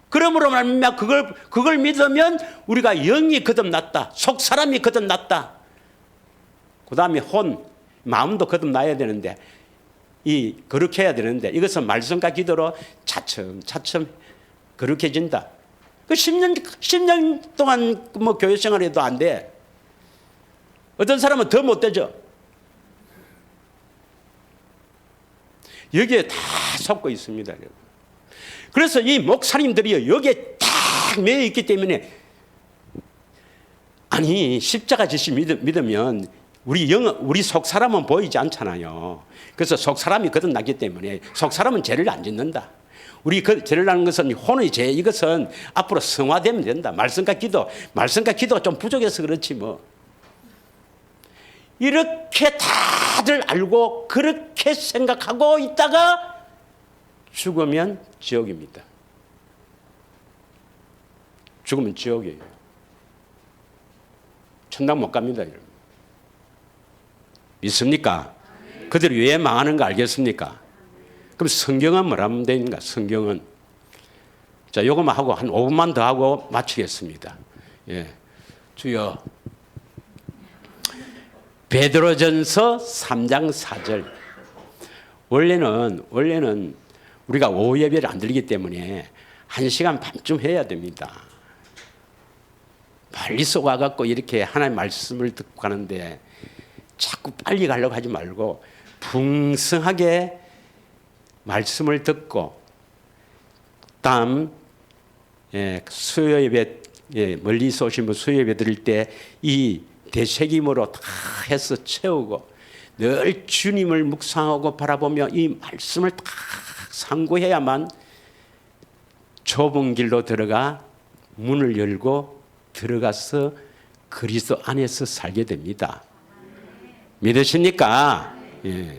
그러므로 말미암아 그걸 믿으면 우리가 영이 거듭났다. 속 사람이 거듭났다. 그 다음에 마음도 거듭나야 되는데, 거룩해야 되는데, 이것은 말씀과 기도로 차츰 거룩해진다. 그 10년 동안 뭐 교회 생활해도 안 돼. 어떤 사람은 더 못 되죠. 여기에 다 속고 있습니다. 그래서 이 목사님들이 여기에 딱 매여 있기 때문에, 아니 십자가 지시 믿으면 우리 속 사람은 보이지 않잖아요. 그래서 속 사람이 거듭나기 때문에 속 사람은 죄를 안 짓는다. 우리 죄를 낳는 것은 혼의 죄, 이것은 앞으로 성화되면 된다. 말씀과 기도가 좀 부족해서 그렇지 뭐. 이렇게 다들 알고 그렇게 생각하고 있다가 죽으면 지옥입니다. 죽으면 지옥이에요. 천당 못 갑니다, 여러분. 믿습니까? 그들이 왜 망하는 거 알겠습니까? 그럼 성경은 뭐라면 되는가? 성경은, 자, 요거만 하고 한 5분만 더 하고 마치겠습니다. 예, 주여. 베드로전서 3장 4절. 원래는 우리가 오후 예배를 안 드리기 때문에 1시간 반쯤 해야 됩니다. 멀리서 와갖고 이렇게 하나님의 말씀을 듣고 가는데 자꾸 빨리 가려고 하지 말고 풍성하게 말씀을 듣고 다음 수요예배 멀리서 오신 분 수요예배 드릴 때 이 대책임으로 다 해서 채우고 늘 주님을 묵상하고 바라보며 이 말씀을 다 상고해야만 좁은 길로 들어가 문을 열고 들어가서 그리스도 안에서 살게 됩니다. 믿으십니까? 예.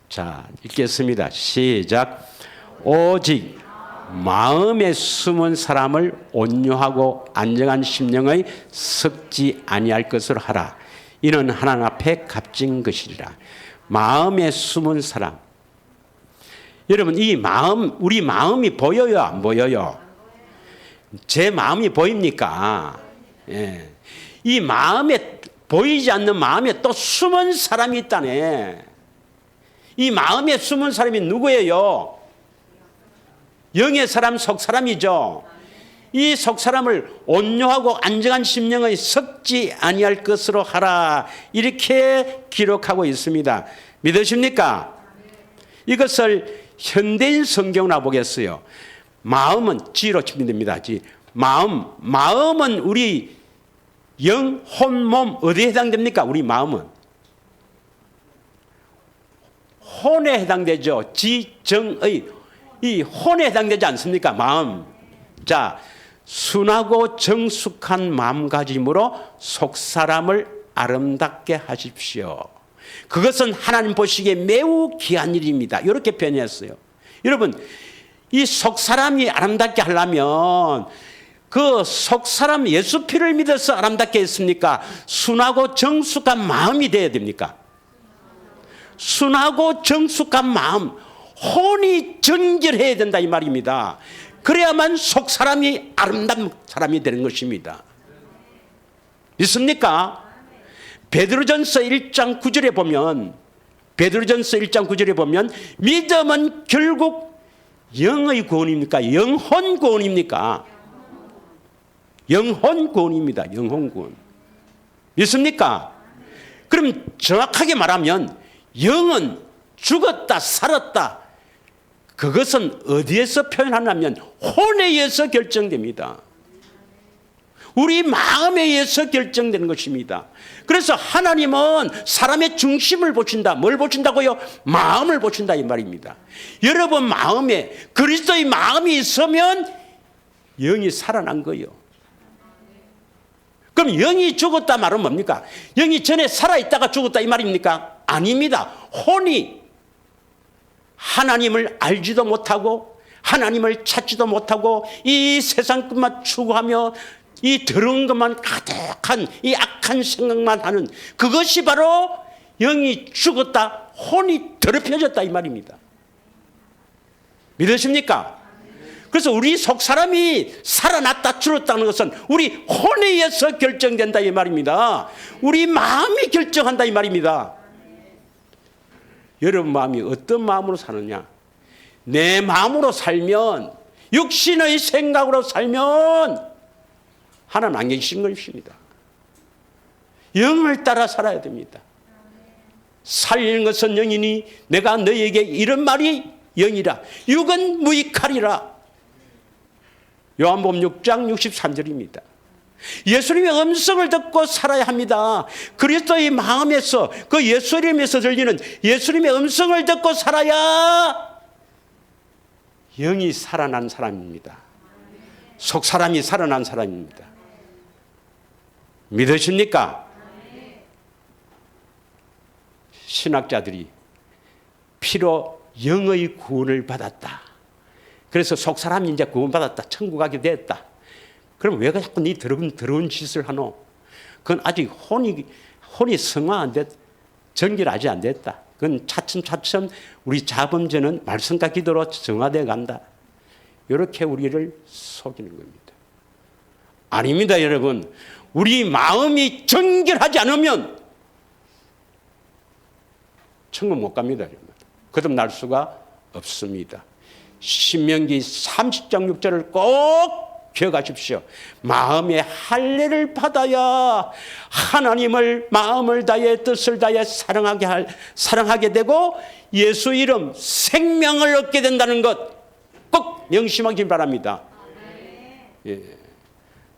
자, 읽겠습니다. 시작. 오직 마음에 숨은 사람을 온유하고 안정한 심령의 섞지 아니할 것으로 하라. 이는 하나님 앞에 값진 것이라. 마음에 숨은 사람. 여러분, 이 마음, 우리 마음이 보여요, 안 보여요? 제 마음이 보입니까? 예. 이 마음에 보이지 않는 마음에 또 숨은 사람이 있다네. 이 마음에 숨은 사람이 누구예요? 영의 사람, 속 사람이죠. 이 속 사람을 온유하고 안정한 심령의 섞지 아니할 것으로 하라. 이렇게 기록하고 있습니다. 믿으십니까? 이것을 현대인 성경으로 보겠어요. 마음은 지로 치면 됩니다. 지. 마음은 우리 영, 혼, 몸 어디에 해당됩니까? 우리 마음은 혼에 해당되죠. 지, 정의 이 혼에 해당되지 않습니까? 마음. 자, 순하고 정숙한 마음가짐으로 속사람을 아름답게 하십시오. 그것은 하나님 보시기에 매우 귀한 일입니다. 이렇게 표현했어요. 여러분, 이 속사람이 아름답게 하려면 그 속사람 예수 피를 믿어서 아름답게 했습니까? 순하고 정숙한 마음이 돼야 됩니까? 순하고 정숙한 마음, 혼이 정결해야 된다 이 말입니다. 그래야만 속 사람이 아름다운 사람이 되는 것입니다. 믿습니까? 베드로전서 1장 9절에 보면 믿음은 결국 영의 구원입니까? 영혼 구원입니까? 영혼 구원입니다. 영혼 구원. 믿습니까? 그럼 정확하게 말하면 영은 죽었다 살았다. 그것은 어디에서 표현하냐면 혼에 의해서 결정됩니다. 우리 마음에 의해서 결정되는 것입니다. 그래서 하나님은 사람의 중심을 보신다. 뭘 보신다고요? 마음을 보신다 이 말입니다. 여러분 마음에 그리스도의 마음이 있으면 영이 살아난 거예요. 그럼 영이 죽었다 말은 뭡니까? 영이 전에 살아있다가 죽었다 이 말입니까? 아닙니다. 혼이 하나님을 알지도 못하고 하나님을 찾지도 못하고 이 세상 것만 추구하며 이 더러운 것만 가득한 이 악한 생각만 하는 그것이 바로 영이 죽었다 혼이 더럽혀졌다 이 말입니다. 믿으십니까? 그래서 우리 속 사람이 살아났다 죽었다는 것은 우리 혼에 의해서 결정된다 이 말입니다. 우리 마음이 결정한다 이 말입니다. 여러분 마음이 어떤 마음으로 사느냐? 내 마음으로 살면 육신의 생각으로 살면 하나님 안 계신 것입니다. 영을 따라 살아야 됩니다. 살리는 것은 영이니 내가 너에게 이런 말이 영이라 육은 무익하리라. 요한복음 6장 63절입니다. 예수님의 음성을 듣고 살아야 합니다. 그리스도의 마음에서 그 예수님에서 들리는 예수님의 음성을 듣고 살아야 영이 살아난 사람입니다. 속 사람이 살아난 사람입니다. 믿으십니까? 신학자들이 피로 영의 구원을 받았다. 그래서 속 사람이 이제 구원받았다. 천국 가게 됐다. 그럼 왜 자꾸 네 더러운 짓을 하노? 그건 아직 혼이 성화 안 됐, 정결하지 안 됐다. 그건 차츰차츰 우리 자범죄는 말씀과 기도로 정화되어 간다. 이렇게 우리를 속이는 겁니다. 아닙니다, 여러분. 우리 마음이 정결하지 않으면 천국 못 갑니다, 여러분. 거듭날 수가 없습니다. 신명기 30장 6절을 꼭 기억하십시오. 마음의 할례를 받아야 하나님을 마음을 다해 뜻을 다해 사랑하게 되고 예수 이름 생명을 얻게 된다는 것 꼭 명심하기 바랍니다. 예.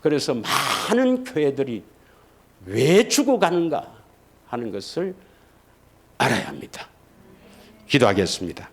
그래서 많은 교회들이 왜 죽어가는가 하는 것을 알아야 합니다. 기도하겠습니다.